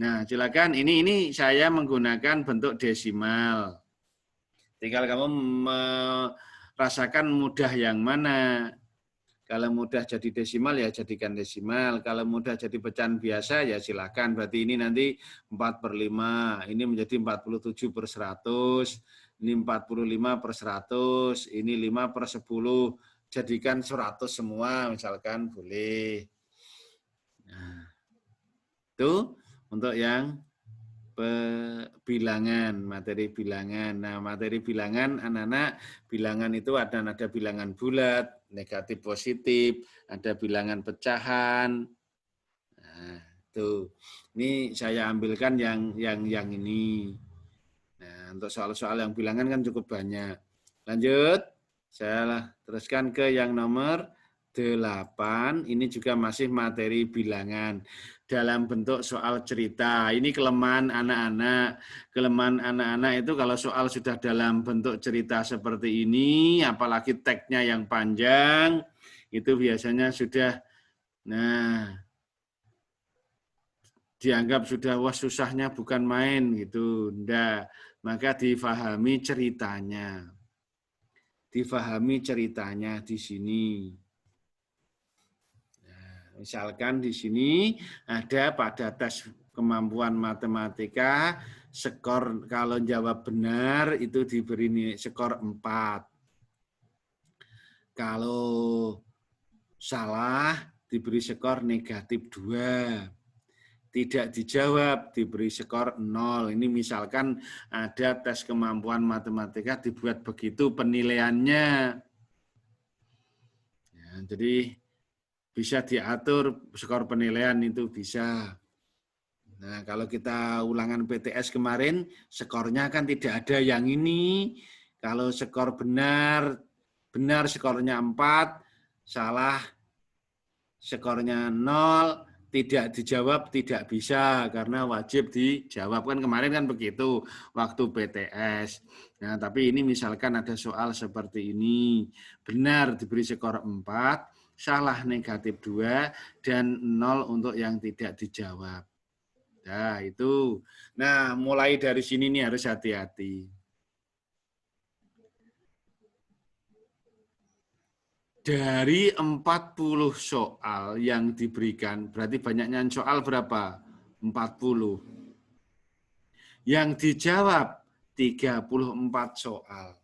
Nah, silakan ini saya menggunakan bentuk desimal. Tinggal kamu merasakan mudah yang mana. Kalau mudah jadi desimal ya jadikan desimal. Kalau mudah jadi pecahan biasa ya silakan. Berarti ini nanti 4/5. Ini menjadi 47/100. Ini 45/100. Ini 5/10. Jadikan 100 semua misalkan boleh. Nah, itu untuk yang bilangan, materi bilangan. Nah, materi bilangan anak-anak, bilangan itu ada bilangan bulat, negatif positif, ada bilangan pecahan. Nah, itu. Ini saya ambilkan yang ini. Nah, untuk soal-soal yang bilangan kan cukup banyak. Lanjut. Saya teruskan ke yang nomor 8. Ini juga masih materi bilangan dalam bentuk soal cerita. Ini kelemahan anak-anak. Kelemahan anak-anak itu kalau soal sudah dalam bentuk cerita seperti ini, apalagi teksnya yang panjang, itu biasanya sudah, dianggap sudah, wah susahnya bukan main gitu. Nggak. Maka difahami ceritanya. Difahami ceritanya di sini. Misalkan di sini ada pada tes kemampuan matematika, skor kalau jawab benar itu diberi skor 4. Kalau salah diberi skor negatif 2. Tidak dijawab diberi skor 0. Ini misalkan ada tes kemampuan matematika dibuat begitu penilaiannya. Ya, jadi bisa diatur skor penilaian itu bisa. Nah, kalau kita ulangan PTS kemarin, skornya kan tidak ada yang ini. Kalau skor benar skornya 4, salah skornya 0, tidak dijawab tidak bisa karena wajib dijawab. Kan kemarin kan begitu waktu PTS. Nah, tapi ini misalkan ada soal seperti ini. Benar diberi skor 4, salah negatif 2, dan 0 untuk yang tidak dijawab. Nah, itu. Nah, mulai dari sini nih harus hati-hati. Dari 40 soal yang diberikan, berarti banyaknya soal berapa? 40. Yang dijawab 34 soal.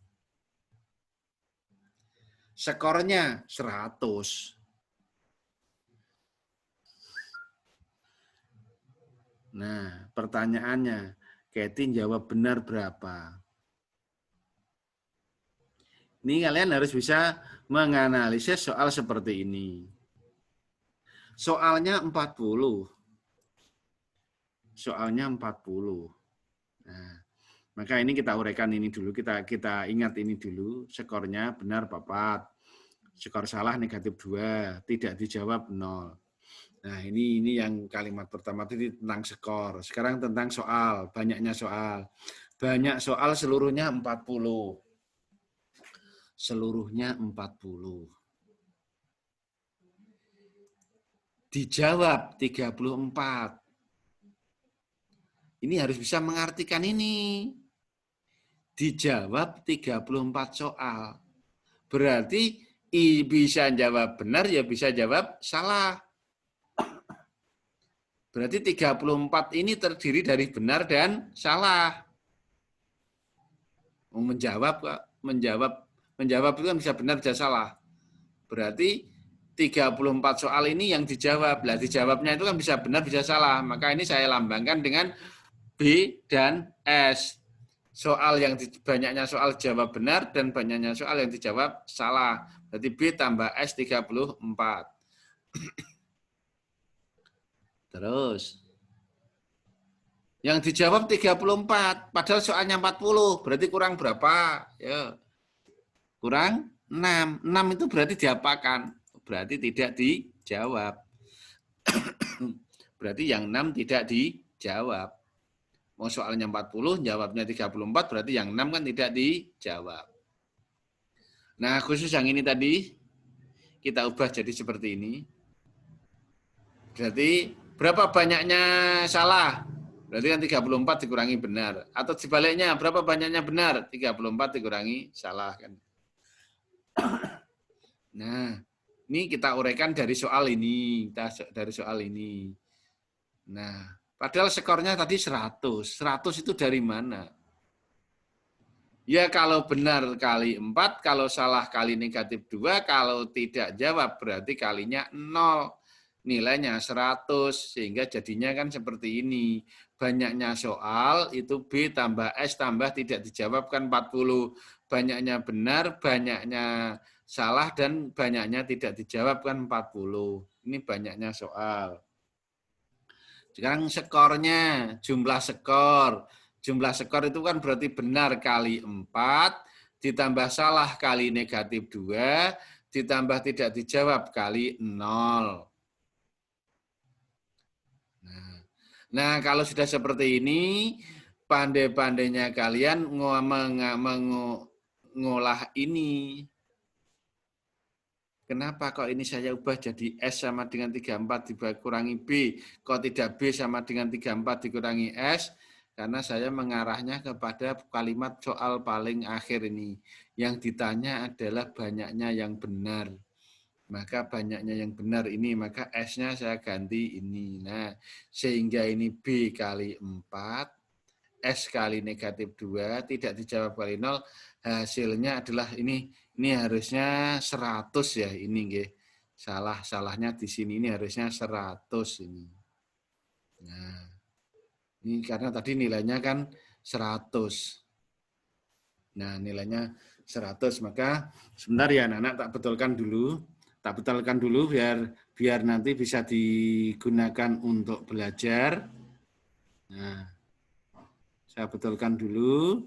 Skornya 100. Nah, pertanyaannya, Katie jawab benar berapa? Ini kalian harus bisa menganalisis soal seperti ini. Soalnya 40. Soalnya 40. Nah, maka ini kita uraikan ini dulu, kita ingat ini dulu, skornya benar 4. Skor salah negatif 2, tidak dijawab 0. Nah, ini yang kalimat pertama itu tentang skor. Sekarang tentang soal, banyaknya soal. Banyak soal seluruhnya 40. Seluruhnya 40. dijawab 34. Ini harus bisa mengartikan ini. Dijawab 34 soal. Berarti bisa jawab benar, ya bisa jawab salah. Berarti 34 ini terdiri dari benar dan salah. Menjawab itu kan bisa benar, bisa salah. Berarti 34 soal ini yang dijawab. Lah dijawabnya itu kan bisa benar, bisa salah. Maka ini saya lambangkan dengan B dan S. Soal yang banyaknya soal jawab benar dan banyaknya soal yang dijawab salah. Berarti B tambah S 34. Terus yang dijawab 34, padahal soalnya 40, berarti kurang berapa? Ya. Kurang 6. 6 itu berarti diapakan? Berarti tidak dijawab. Berarti yang 6 tidak dijawab. Mau soalnya 40, jawabnya 34, berarti yang 6 kan tidak dijawab. Nah, khusus yang ini tadi, kita ubah jadi seperti ini. Berarti berapa banyaknya salah? Berarti kan 34 dikurangi benar. Atau sebaliknya, berapa banyaknya benar? 34 dikurangi salah. Kan? Nah, ini kita uraikan dari soal ini. Dari soal ini. Nah, padahal skornya tadi 100. 100 itu dari mana? Ya kalau benar kali 4, kalau salah kali negatif 2, kalau tidak jawab berarti kalinya 0. Nilainya 100, sehingga jadinya kan seperti ini. Banyaknya soal itu B tambah S tambah tidak dijawab kan 40. Banyaknya benar, banyaknya salah, dan banyaknya tidak dijawab kan 40. Ini banyaknya soal. Sekarang skornya, jumlah skor. Jumlah skor itu kan berarti benar kali 4, ditambah salah kali negatif 2, ditambah tidak dijawab kali 0. Nah, kalau sudah seperti ini, pandai-pandainya kalian mengolah ini. Kenapa kok ini saya ubah jadi S sama dengan 34 dikurangi B, kok tidak B sama dengan 34 dikurangi S? Karena saya mengarahnya kepada kalimat soal paling akhir ini. Yang ditanya adalah banyaknya yang benar. Maka banyaknya yang benar ini, maka S-nya saya ganti ini. Nah, sehingga ini B kali 4, S kali negatif 2, tidak dijawab kali 0, hasilnya adalah ini harusnya 100 ya, ini nggih. Salahnya di sini, ini harusnya 100 ini. Nah, ini karena tadi nilainya kan 100. Nah, nilainya 100, maka sebentar ya anak-anak tak betulkan dulu biar nanti bisa digunakan untuk belajar. Nah, saya betulkan dulu.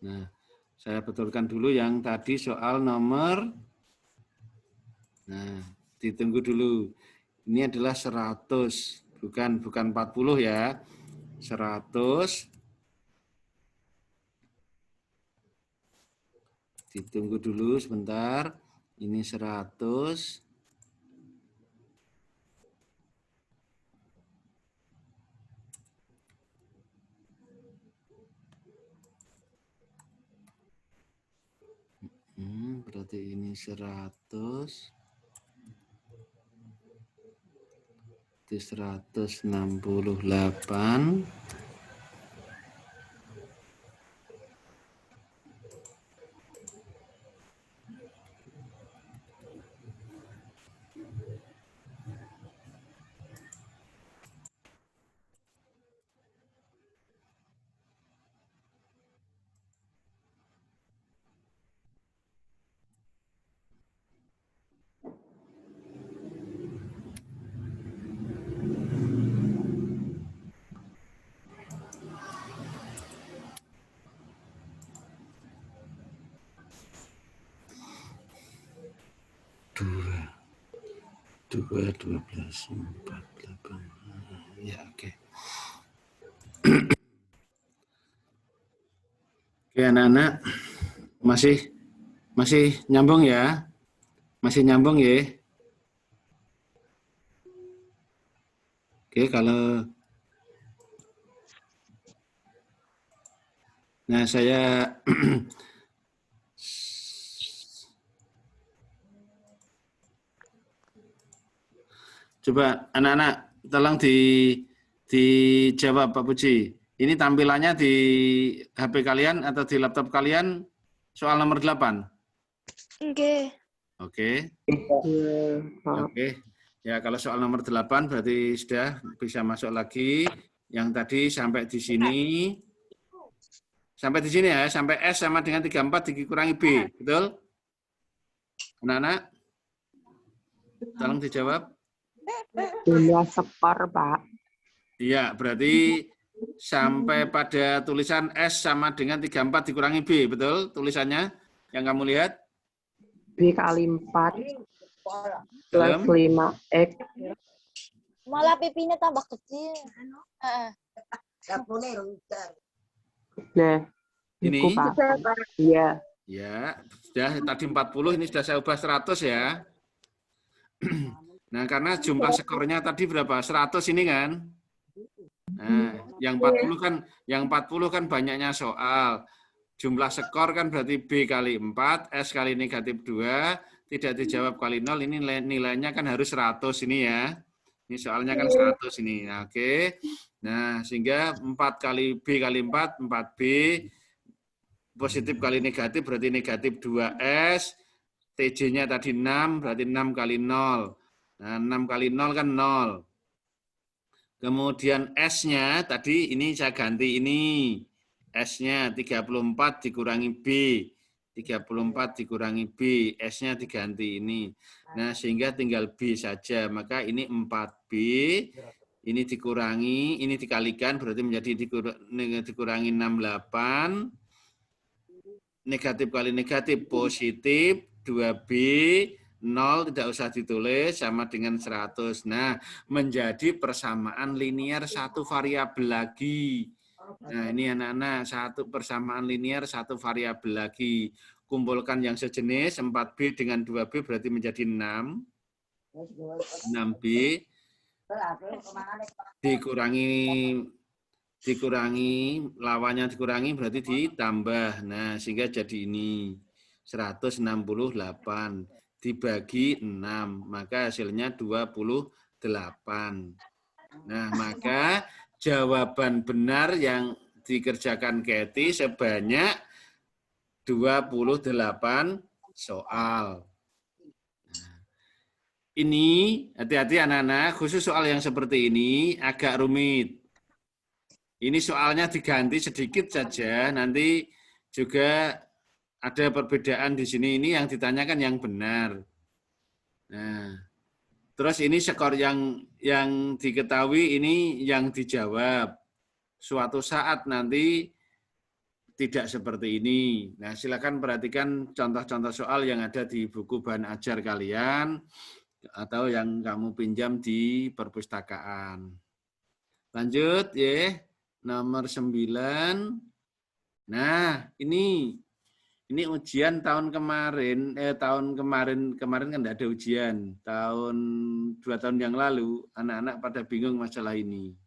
Nah, saya betulkan dulu yang tadi soal nomor. Nah, ditunggu dulu. Ini adalah 100, bukan 40 ya. 100. Ditunggu dulu sebentar. Ini 100. Berarti ini 100. Itu 168. Dua 12 48. Ya, oke. Oke anak-anak, masih Masih nyambung ya? Masih nyambung ya? Oke, kalau nah saya coba anak-anak tolong dijawab Pak Puji. Ini tampilannya di HP kalian atau di laptop kalian soal nomor 8. Oke. Oke. Oke. Ya, kalau soal nomor 8 berarti sudah bisa masuk lagi. Yang tadi sampai di sini. Sampai di sini ya, sampai S sama dengan 34 dikurangi B. Betul? Anak-anak? Tolong dijawab. Jumlah skor, Pak. Iya, berarti sampai pada tulisan S sama dengan 34 dikurangi B. Betul tulisannya yang kamu lihat? B kali 4 plus 5X. Malah pipinya tambah kecil. Nah, Ini? itu, Pak. Iya. Ya, sudah tadi 40, ini sudah saya ubah 100 ya. Nah, karena jumlah skornya tadi berapa? 100 ini kan? Nah, yang 40 kan banyaknya soal. Jumlah skor kan berarti B kali 4, S kali negatif 2, tidak dijawab kali 0, ini nilainya kan harus 100 ini ya. Ini soalnya kan 100 ini. Nah, oke. Nah, sehingga 4 kali B kali 4, 4B, positif kali negatif berarti negatif 2S, TJ-nya tadi 6, berarti 6 kali 0. Nah, 6 kali 0 kan 0. Kemudian S-nya tadi ini saya ganti ini. S-nya 34 dikurangi B. 34 dikurangi B. S-nya diganti ini. Nah, sehingga tinggal B saja. Maka ini 4B. Ini dikurangi, ini dikalikan berarti menjadi dikurangi 68. Negatif kali negatif positif 2B, 0 tidak usah ditulis sama dengan 100. Nah, menjadi persamaan linear satu variabel lagi. Nah, ini anak-anak, satu persamaan linear satu variabel lagi. Kumpulkan yang sejenis 4B dengan 2B berarti menjadi 6. 6B dikurangi lawannya dikurangi berarti ditambah. Nah, sehingga jadi ini 168 dibagi 6, maka hasilnya 28. Nah, maka jawaban benar yang dikerjakan Kathy sebanyak 28 soal. Ini hati-hati anak-anak, khusus soal yang seperti ini agak rumit. Ini soalnya diganti sedikit saja, nanti juga ada perbedaan di sini, ini yang ditanyakan yang benar. Nah, terus ini skor yang diketahui, ini yang dijawab. Suatu saat nanti tidak seperti ini. Nah, silakan perhatikan contoh-contoh soal yang ada di buku bahan ajar kalian atau yang kamu pinjam di perpustakaan. Lanjut ya. Nomor 9. Nah, ini ujian tahun kemarin, kemarin kan enggak ada ujian. 2 tahun yang lalu, anak-anak pada bingung masalah ini.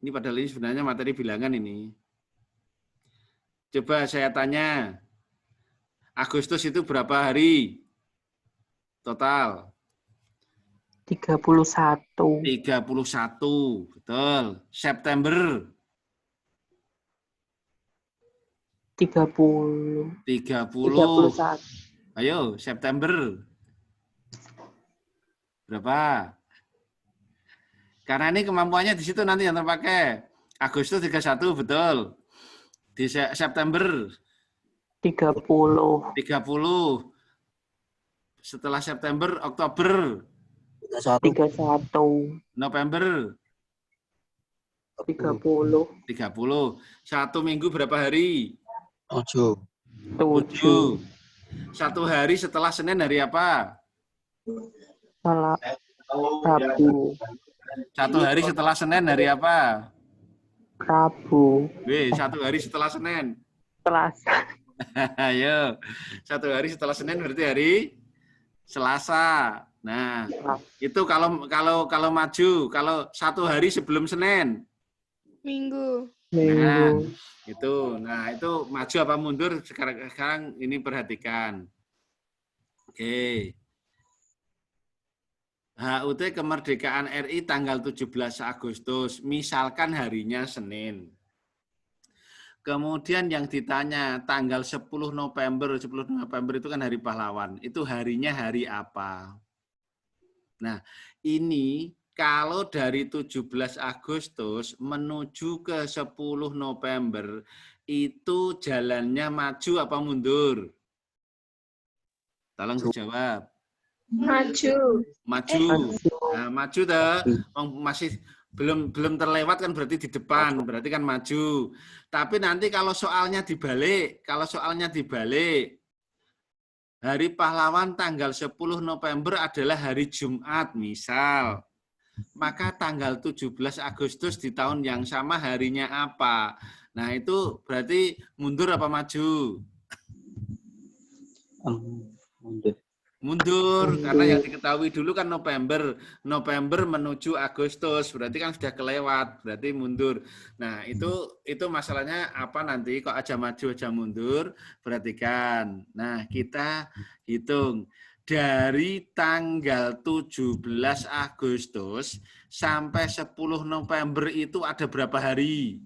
Ini padahal ini sebenarnya materi bilangan ini. Coba saya tanya, Agustus itu berapa hari? Total? 31. 31, betul. September? 30. 31. Ayo, September. Berapa? Karena ini kemampuannya di situ nanti yang terpakai. Agustus 31, betul. Di September? 30. 30. Setelah September, Oktober? 31. November? 30. 30. 1 minggu berapa hari? 7. 7. 1 hari setelah Senin hari apa? Rabu. 1 hari setelah Senin hari apa? Rabu. 1 hari setelah Senin. Selasa. Ayo, 1 hari setelah Senin berarti hari Selasa. Nah, itu kalau maju, kalau 1 hari sebelum Senin. Minggu. Nah, Minggu. itu maju apa mundur sekarang ini perhatikan. Oke. HUT kemerdekaan RI tanggal 17 Agustus, misalkan harinya Senin. Kemudian yang ditanya tanggal 10 November itu kan hari pahlawan. Itu harinya hari apa? Nah, ini kalau dari 17 Agustus menuju ke 10 November itu jalannya maju apa mundur? Tolong dijawab. Maju. Maju. Nah, maju dah. Masih belum terlewat kan berarti di depan, berarti kan maju. Tapi nanti kalau soalnya dibalik, Hari Pahlawan tanggal 10 November adalah hari Jumat, misal. Maka tanggal 17 Agustus di tahun yang sama harinya apa? Nah, itu berarti mundur apa maju? Mundur. Mundur, karena yang diketahui dulu kan November menuju Agustus, berarti kan sudah kelewat, berarti mundur. Nah, itu masalahnya apa nanti kok aja maju aja mundur? Perhatikan. Nah, kita hitung dari tanggal 17 Agustus sampai 10 November itu ada berapa hari?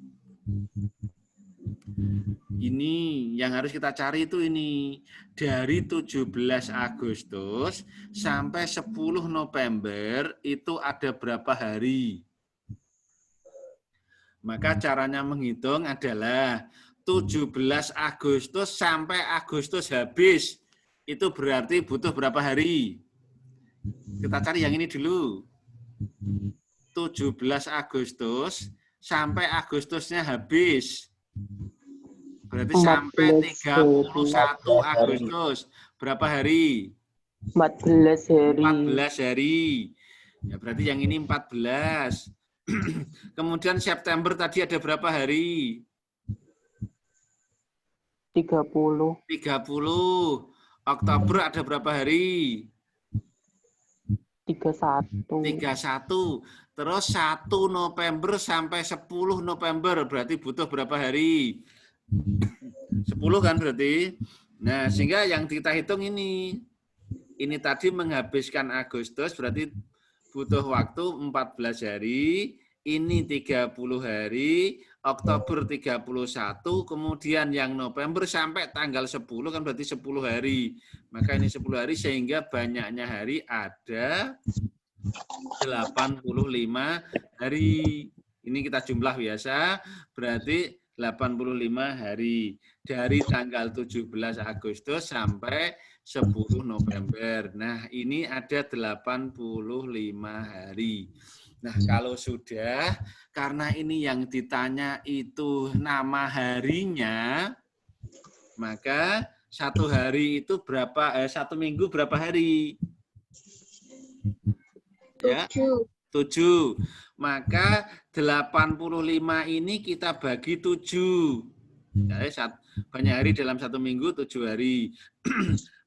Ini yang harus kita cari itu ini. Dari 17 Agustus sampai 10 November itu ada berapa hari? Maka caranya menghitung adalah 17 Agustus sampai Agustus habis. Itu berarti butuh berapa hari? Kita cari yang ini dulu. 17 Agustus sampai Agustusnya habis. Berarti sampai 31 Agustus. Berapa hari? 14 hari. 14 hari. Ya, berarti yang ini 14. Kemudian September tadi ada berapa hari? 30. 30. Oktober ada berapa hari? 31. 31. Terus 1 November sampai 10 November. Berarti butuh berapa hari? 10 kan berarti. Nah, sehingga yang kita hitung ini tadi menghabiskan Agustus berarti butuh waktu 14 hari, ini 30 hari, Oktober 31, kemudian yang November sampai tanggal 10 kan berarti 10 hari. Maka ini 10 hari sehingga banyaknya hari ada 85 hari. Ini kita jumlah biasa, berarti 85 hari dari tanggal 17 Agustus sampai 10 November. Nah, ini ada 85 hari. Nah, kalau sudah, karena ini yang ditanya itu nama harinya, maka 1 hari itu berapa? 1 minggu berapa hari? Ya, 7. Maka 85 ini kita bagi 7. Ya, banyak hari dalam 1 minggu, 7 hari.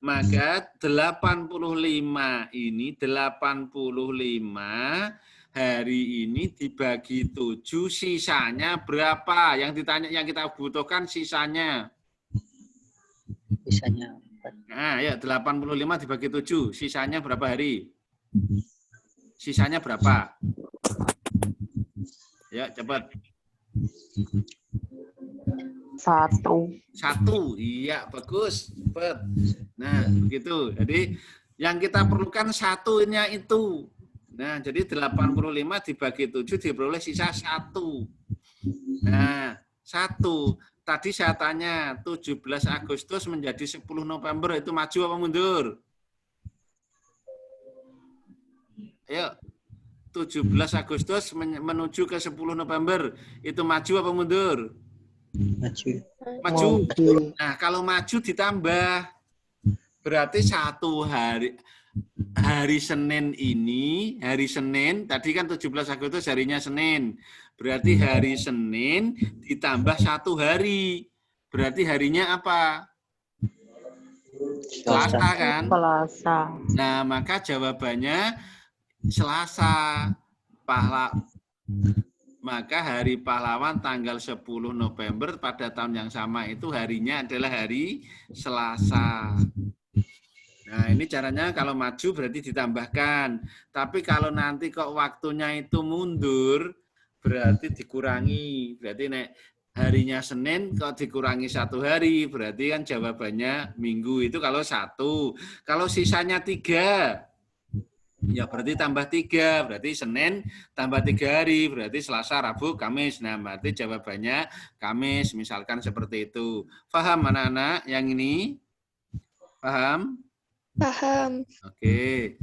Maka 85 ini, 85 hari ini dibagi 7, sisanya berapa? Yang ditanya, yang kita butuhkan sisanya. Sisanya 4. Nah, ya 85 dibagi 7, sisanya berapa hari? Sisanya berapa? Ya, cepat. 1. 1. Iya, bagus. Cepat. Nah, begitu. Jadi, yang kita perlukan satunya itu. Nah, jadi 85 dibagi 7 diperoleh sisa 1. Nah, 1. Tadi saya tanya, 17 Agustus menjadi 10 November itu maju apa mundur? Ayo, 17 Agustus menuju ke 10 November, itu maju apa mundur? Maju. Maju. Nah, kalau maju ditambah, berarti 1 hari Senin ini, hari Senin, tadi kan 17 Agustus harinya Senin, berarti hari Senin ditambah 1 hari, berarti harinya apa? Selasa kan? Selasa. Nah, maka jawabannya Selasa. Maka hari pahlawan tanggal 10 November pada tahun yang sama itu harinya adalah hari Selasa. Nah, ini caranya kalau maju berarti ditambahkan. Tapi kalau nanti kok waktunya itu mundur, berarti dikurangi. Berarti nek harinya Senin kok dikurangi 1 hari, berarti kan jawabannya Minggu itu kalau 1. Kalau sisanya 3, ya berarti tambah 3, berarti Senin tambah 3 hari, berarti Selasa, Rabu, Kamis. Nah, berarti jawabannya Kamis, misalkan seperti itu. Paham anak-anak yang ini? Paham? Paham. Oke.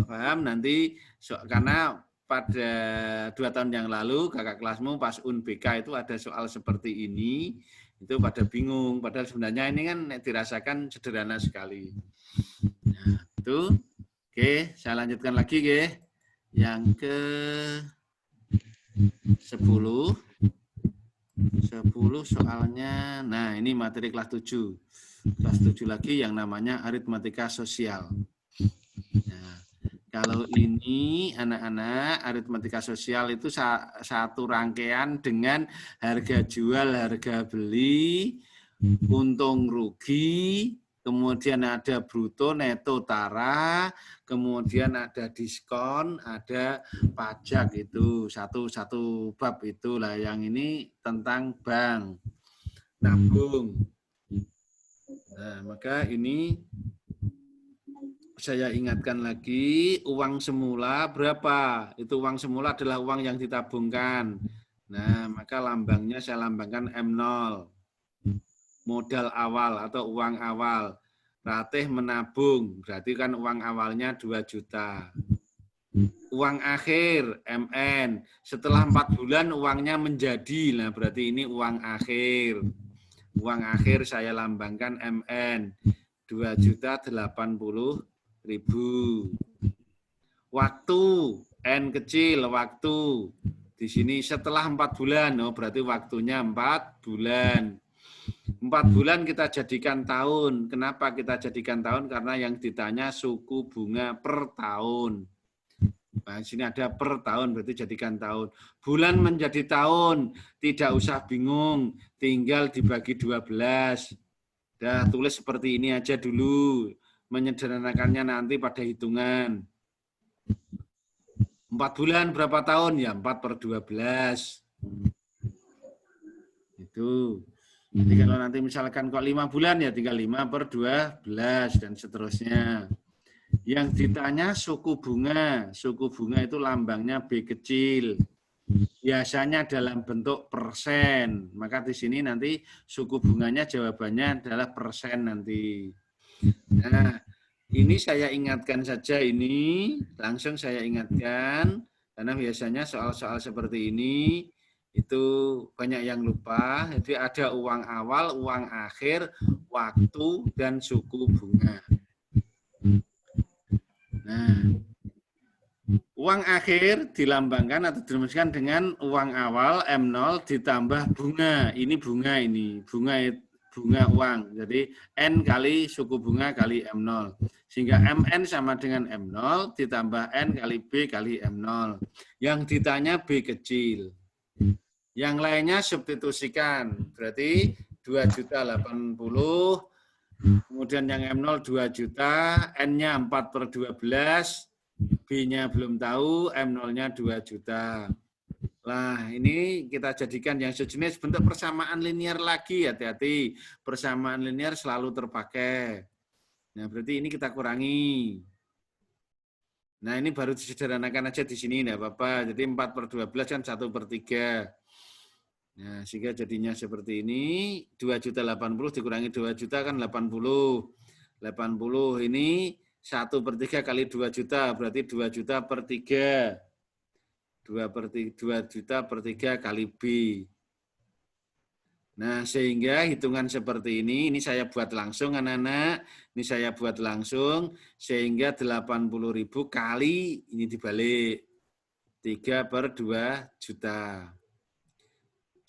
Paham nanti karena pada 2 tahun yang lalu kakak kelasmu pas UNBK itu ada soal seperti ini, itu pada bingung. Padahal sebenarnya ini kan dirasakan sederhana sekali. Nah, itu. Oke, saya lanjutkan lagi ya. Yang ke 10. 10 soalnya, nah ini materi kelas 7. Kelas 7 lagi yang namanya aritmatika sosial. Nah, kalau ini anak-anak aritmatika sosial itu satu rangkaian dengan harga jual, harga beli, untung rugi, kemudian ada bruto, neto, tara, kemudian ada diskon, ada pajak itu satu bab itulah. Yang ini tentang bank, nabung. Nah, maka ini saya ingatkan lagi, uang semula berapa? Itu uang semula adalah uang yang ditabungkan. Nah, maka lambangnya saya lambangkan M0. Modal awal atau uang awal. Ratih menabung, berarti kan uang awalnya 2 juta. Uang akhir, MN. Setelah 4 bulan uangnya menjadi, nah berarti ini uang akhir. Uang akhir saya lambangkan MN. 2.080.000. Waktu, N kecil, waktu. Di sini setelah 4 bulan, oh berarti waktunya 4 bulan. 4 bulan kita jadikan tahun. Kenapa kita jadikan tahun? Karena yang ditanya suku bunga per tahun. Nah, di sini ada per tahun, berarti jadikan tahun. Bulan menjadi tahun, tidak usah bingung, tinggal dibagi 12. Dah tulis seperti ini aja dulu. Menyederhanakannya nanti pada hitungan. 4 bulan berapa tahun? Ya 4 per 12. Itu. Jadi kalau nanti misalkan kok 5 bulan ya tinggal 5 per 12 dan seterusnya. Yang ditanya suku bunga. Suku bunga itu lambangnya B kecil. Biasanya dalam bentuk persen. Maka di sini nanti suku bunganya jawabannya adalah persen nanti. Nah, ini saya ingatkan saja ini. Langsung saya ingatkan. Karena biasanya soal-soal seperti ini itu banyak yang lupa. Jadi ada uang awal, uang akhir, waktu, dan suku bunga. Nah, uang akhir dilambangkan atau dirumuskan dengan uang awal M0 ditambah bunga. Ini bunga ini. Bunga uang. Jadi N kali suku bunga kali M0. Sehingga MN sama dengan M0 ditambah N kali B kali M0. Yang ditanya B kecil. Yang lainnya substitusikan, berarti 2.080.000, kemudian yang M0 2 juta, N-nya 4 per 12, B-nya belum tahu, M0-nya 2 juta. Nah, ini kita jadikan yang sejenis bentuk persamaan linear lagi, hati-hati. Persamaan linear selalu terpakai. Nah, berarti ini kita kurangi. Nah, ini baru disederhanakan aja di sini, enggak apa-apa. Jadi 4 per 12 kan 1 per 3. Nah, sehingga jadinya seperti ini, 2.080.000 dikurangi 2 juta kan 80. 80 ini 1 per 3 kali 2 juta, berarti 2 juta per 3. 2 juta per 3 kali B. Nah, sehingga hitungan seperti ini saya buat langsung anak-anak, ini saya buat langsung, sehingga 80.000 kali, ini dibalik, 3 per 2 juta.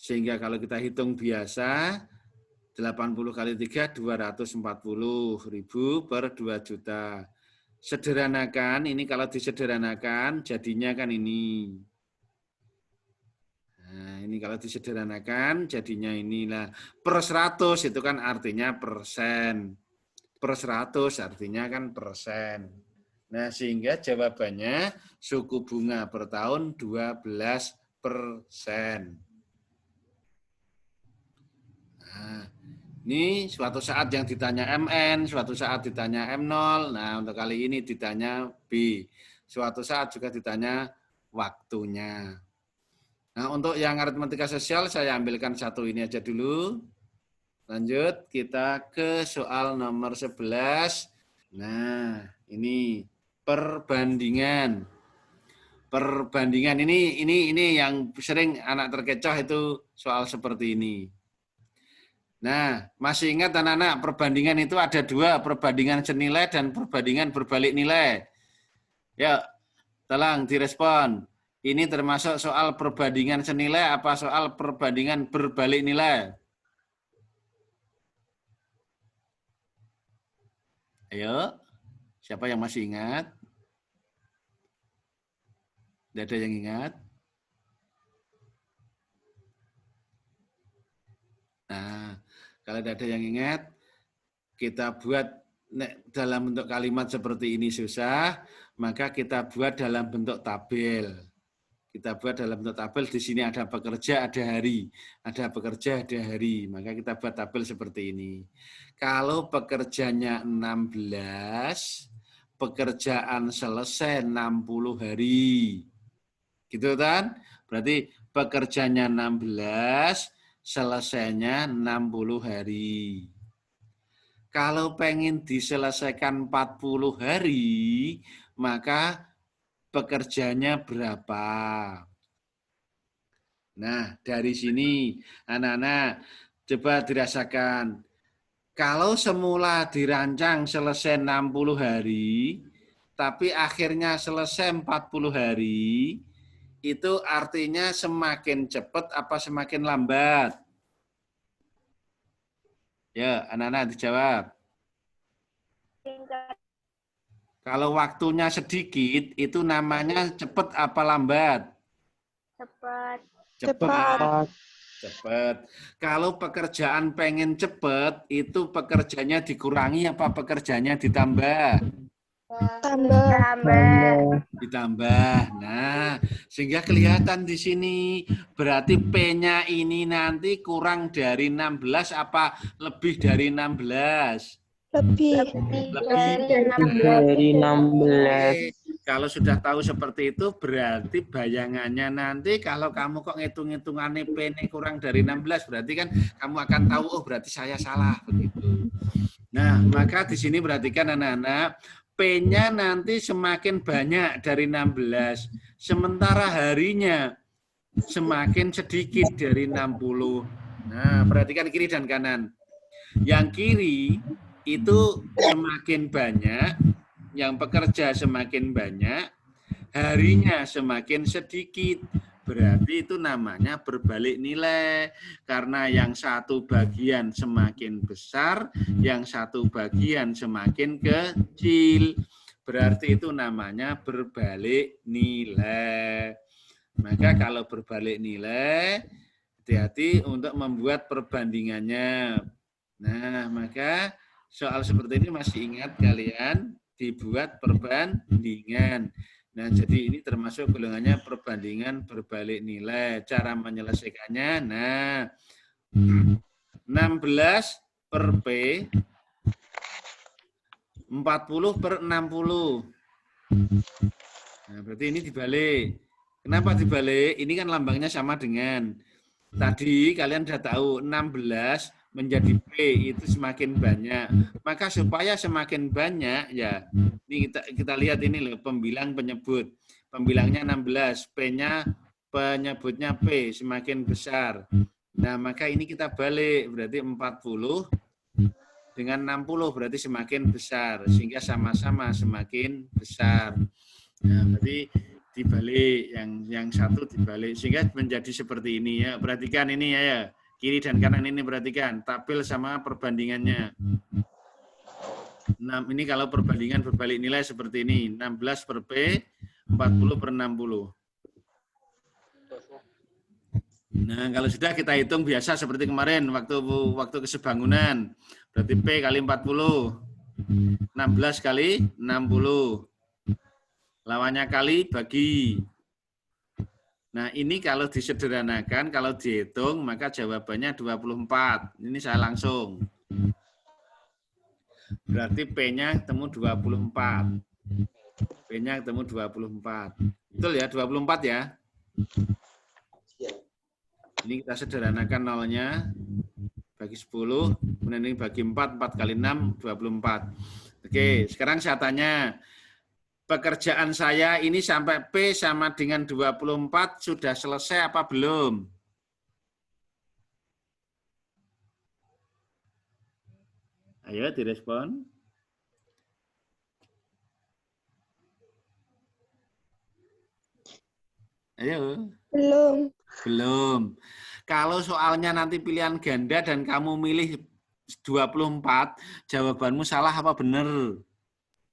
Sehingga kalau kita hitung biasa, 80 kali 3, 240.000 per 2 juta. Sederhanakan, ini kalau disederhanakan, jadinya kan ini. Nah, ini kalau disederhanakan, jadinya inilah. Per 100 itu kan artinya persen. Per 100 artinya kan persen. Nah, sehingga jawabannya suku bunga per tahun 12%. Nah, ini suatu saat yang ditanya MN, suatu saat ditanya M0. Nah, untuk kali ini ditanya B. Suatu saat juga ditanya waktunya. Nah, untuk yang aritmatika sosial saya ambilkan satu ini aja dulu. Lanjut, kita ke soal nomor 11. Nah, ini perbandingan. Perbandingan ini yang sering anak terkecoh itu soal seperti ini. Nah, masih ingat anak-anak perbandingan itu ada dua, perbandingan senilai dan perbandingan berbalik nilai. Ya, tolong direspon. Ini termasuk soal perbandingan senilai apa soal perbandingan berbalik nilai? Ayo, siapa yang masih ingat? Tidak ada yang ingat? Nah, kalau tidak ada yang ingat, kita buat dalam bentuk kalimat seperti ini susah, maka kita buat dalam bentuk tabel. Kita buat dalam bentuk tabel, di sini ada pekerja, ada hari. Ada pekerja, ada hari. Maka kita buat tabel seperti ini. Kalau pekerjanya 16, pekerjaan selesai 60 hari. Gitu kan? Berarti pekerjanya 16, selesainya 60 hari. Kalau pengen diselesaikan 40 hari, maka pekerjanya berapa? Nah, dari sini anak-anak coba dirasakan. Kalau semula dirancang selesai 60 hari, tapi akhirnya selesai 40 hari, itu artinya semakin cepat apa semakin lambat? Ya, anak-anak dijawab. Kalau waktunya sedikit, itu namanya cepat apa lambat? Cepat. Cepat. Cepat. Kalau pekerjaan pengen cepat, itu pekerjanya dikurangi apa pekerjanya ditambah? Ditambah. Nah, sehingga kelihatan di sini berarti P-nya ini nanti kurang dari 16 apa lebih dari 16? Lebih. dari 16. Kalau sudah tahu seperti itu berarti bayangannya nanti kalau kamu kok ngitung-ngitungannya P-nya kurang dari 16 berarti kan kamu akan tahu oh berarti saya salah begitu. Nah, maka di sini perhatikan anak-anak P-nya nanti semakin banyak dari 16, sementara harinya semakin sedikit dari 60. Nah, perhatikan kiri dan kanan. Yang kiri itu semakin banyak, yang pekerja semakin banyak, harinya semakin sedikit. Berarti itu namanya berbalik nilai. Karena yang satu bagian semakin besar, yang satu bagian semakin kecil. Berarti itu namanya berbalik nilai. Maka kalau berbalik nilai, hati-hati untuk membuat perbandingannya. Nah, maka soal seperti ini masih ingat kalian dibuat perbandingan. Nah, jadi ini termasuk golongannya perbandingan berbalik nilai. Cara menyelesaikannya, nah, 16 per P, 40 per 60. Nah, berarti ini dibalik. Kenapa dibalik? Ini kan lambangnya sama dengan tadi kalian sudah tahu 16 menjadi P itu semakin banyak. Maka supaya semakin banyak ya, ini kita lihat ini loh pembilang penyebut. Pembilangnya 16, P-nya penyebutnya P semakin besar. Nah, maka ini kita balik berarti 40 dengan 60 berarti semakin besar sehingga sama-sama semakin besar. Nah, berarti dibalik yang satu dibalik sehingga menjadi seperti ini ya. Perhatikan ini ya. Kiri dan kanan ini perhatikan, tabel sama perbandingannya. Nah, ini kalau perbandingan berbalik nilai seperti ini, 16 per P, 40 per 60. Nah, kalau sudah kita hitung biasa seperti kemarin, waktu kesebangunan, berarti P kali 40, 16 kali 60. Lawannya kali bagi. Nah, ini kalau disederhanakan, kalau dihitung, maka jawabannya 24. Ini saya langsung. Berarti P-nya ketemu 24. P-nya ketemu 24. Betul ya, 24 ya? Ini kita sederhanakan nolnya. Bagi 10, kemudian ini bagi 4, 4 kali 6, 24. Oke, sekarang saya tanya. Pekerjaan saya ini sampai P sama dengan 24 sudah selesai apa belum? Ayo direspon. Ayo. Belum. Belum. Kalau soalnya nanti pilihan ganda dan kamu milih 24, jawabanmu salah apa benar?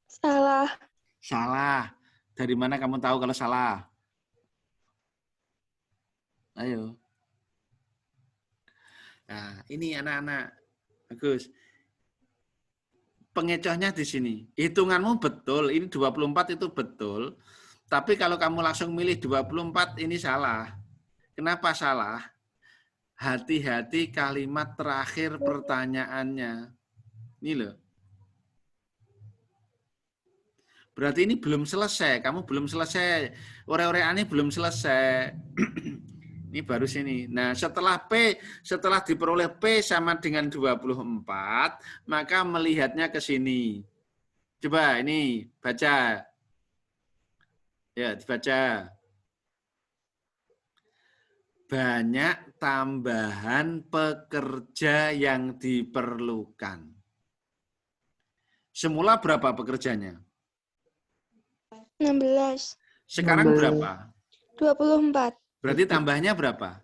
Salah. Salah. Dari mana kamu tahu kalau salah? Ayo. Nah, ini anak-anak. Bagus. Pengecohnya di sini. Hitunganmu betul, ini 24 itu betul. Tapi kalau kamu langsung milih 24, ini salah. Kenapa salah? Hati-hati kalimat terakhir pertanyaannya. Ini loh. Berarti ini belum selesai, kamu belum selesai. Ore-oreane belum selesai. Ini baru sini. Nah, setelah diperoleh P sama dengan 24, maka melihatnya ke sini. Coba ini, baca. Ya, dibaca. Banyak tambahan pekerja yang diperlukan. Semula berapa pekerjanya? 16. Sekarang 16. berapa? 24. Berarti tambahnya berapa?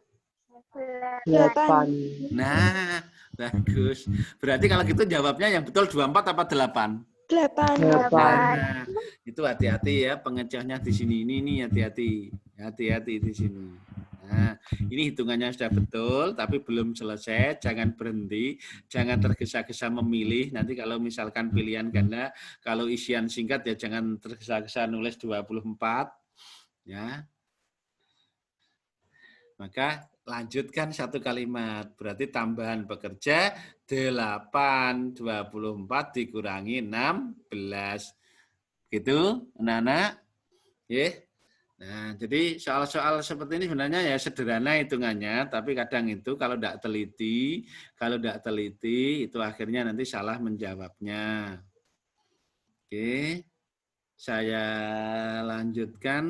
8. Nah, bagus. Berarti kalau gitu jawabnya yang betul 24 apa 8? 8. Nah, itu hati-hati ya pengecohnya di sini. Ini hati-hati. Hati-hati di sini. Nah, ini hitungannya sudah betul, tapi belum selesai. Jangan berhenti, jangan tergesa-gesa memilih. Nanti kalau misalkan pilihan ganda, kalau isian singkat ya jangan tergesa-gesa nulis 24. Ya. Maka lanjutkan satu kalimat. Berarti tambahan pekerja 8, 24 dikurangi 16. Gitu, anak-anak? Nah, jadi soal-soal seperti ini sebenarnya ya sederhana hitungannya, tapi kadang itu kalau tidak teliti itu akhirnya nanti salah menjawabnya. Oke, saya lanjutkan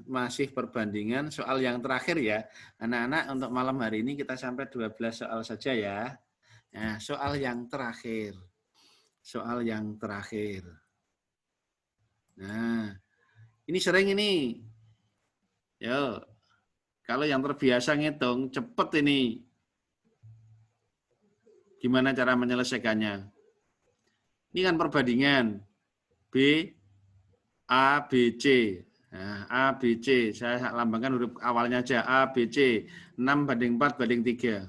masih perbandingan soal yang terakhir ya. Anak-anak untuk malam hari ini kita sampai 12 soal saja ya. Nah, soal yang terakhir. Soal yang terakhir. Nah, ini sering ini. Yo, kalau yang terbiasa ngitung, cepet ini. Gimana cara menyelesaikannya? Ini kan perbandingan. B, A, B, C. Nah, A, B, C. Saya lambangkan huruf awalnya aja. A, B, C. 6 banding 4 banding 3.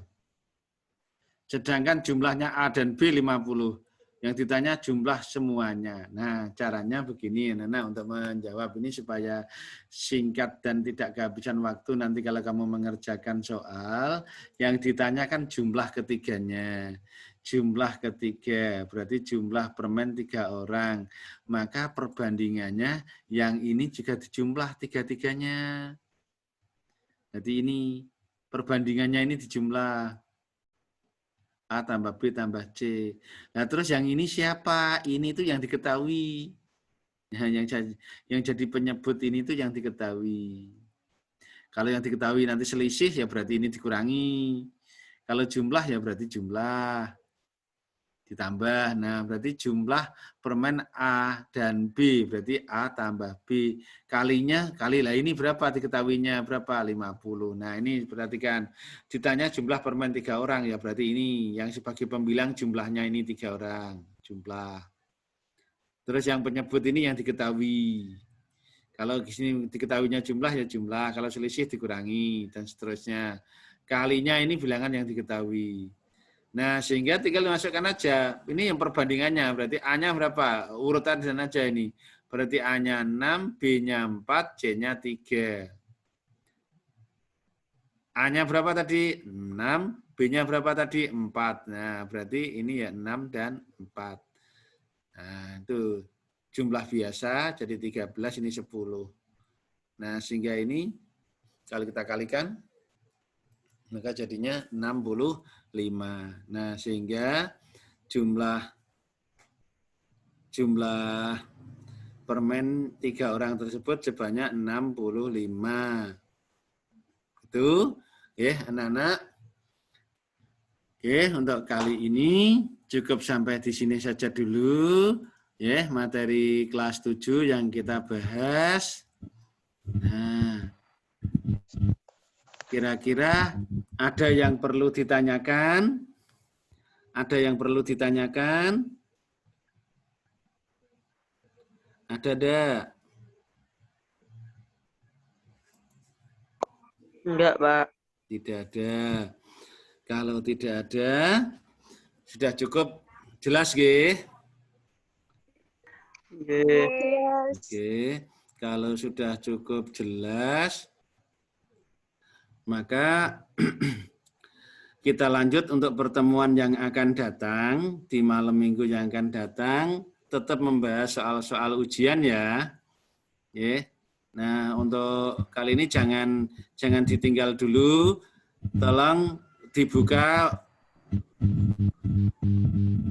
Sedangkan jumlahnya A dan B 50. Yang ditanya jumlah semuanya. Nah, caranya begini, Nana, untuk menjawab ini supaya singkat dan tidak kehabisan waktu. Nanti kalau kamu mengerjakan soal, yang ditanyakan jumlah ketiganya. Jumlah ketiga, berarti jumlah permen 3 orang. Maka perbandingannya yang ini juga dijumlah 3-3-nya. Jadi ini perbandingannya ini dijumlah. A tambah B tambah C. Nah terus yang ini siapa? Ini tuh yang diketahui. Nah, yang jadi penyebut ini tuh yang diketahui. Kalau yang diketahui nanti selisih ya berarti ini dikurangi. Kalau jumlah ya berarti jumlah. ditambah. Nah, berarti jumlah permen A dan B, berarti A tambah B. Kalinya, kalilah ini berapa diketahuinya? Berapa? 50. Nah, ini perhatikan. Ditanya jumlah permen 3 orang, ya berarti ini yang sebagai pembilang jumlahnya ini 3 orang. Jumlah. Terus yang penyebut ini yang diketahui. Kalau di sini diketahuinya jumlah, ya jumlah. Kalau selisih dikurangi, dan seterusnya. Kalinya ini bilangan yang diketahui. Nah, sehingga tinggal dimasukkan aja. Ini yang perbandingannya. Berarti A-nya berapa? Urutan dan aja ini. Berarti A-nya 6, B-nya 4, C-nya 3. A-nya berapa tadi? 6. B-nya berapa tadi? 4. Nah, berarti ini ya 6 dan 4. Nah, itu jumlah biasa. Jadi 13, ini 10. Nah, sehingga ini kalau kita kalikan, maka jadinya 65. Nah, sehingga jumlah permen 3 orang tersebut sebanyak 65. Itu ya, anak-anak. Oke, untuk kali ini cukup sampai di sini saja dulu. Ya, materi kelas 7 yang kita bahas. Nah, kira-kira ada yang perlu ditanyakan? Ada yang perlu ditanyakan? Ada enggak? Enggak, Pak. Tidak ada. Kalau tidak ada, sudah cukup jelas, nggih? Oke. Kalau sudah cukup jelas, maka kita lanjut untuk pertemuan yang akan datang, di malam minggu yang akan datang, tetap membahas soal-soal ujian ya. Nah, untuk kali ini jangan ditinggal dulu. Tolong dibuka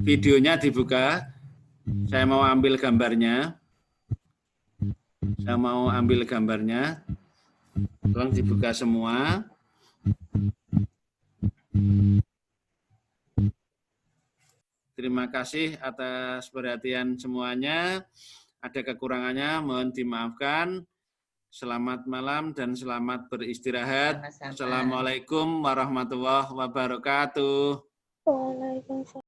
videonya, dibuka. Saya mau ambil gambarnya. Tolong dibuka semua. Terima kasih atas perhatian semuanya. Ada kekurangannya, mohon dimaafkan. Selamat malam dan selamat beristirahat. Sama-sama. Assalamualaikum warahmatullahi wabarakatuh. Waalaikumsalam.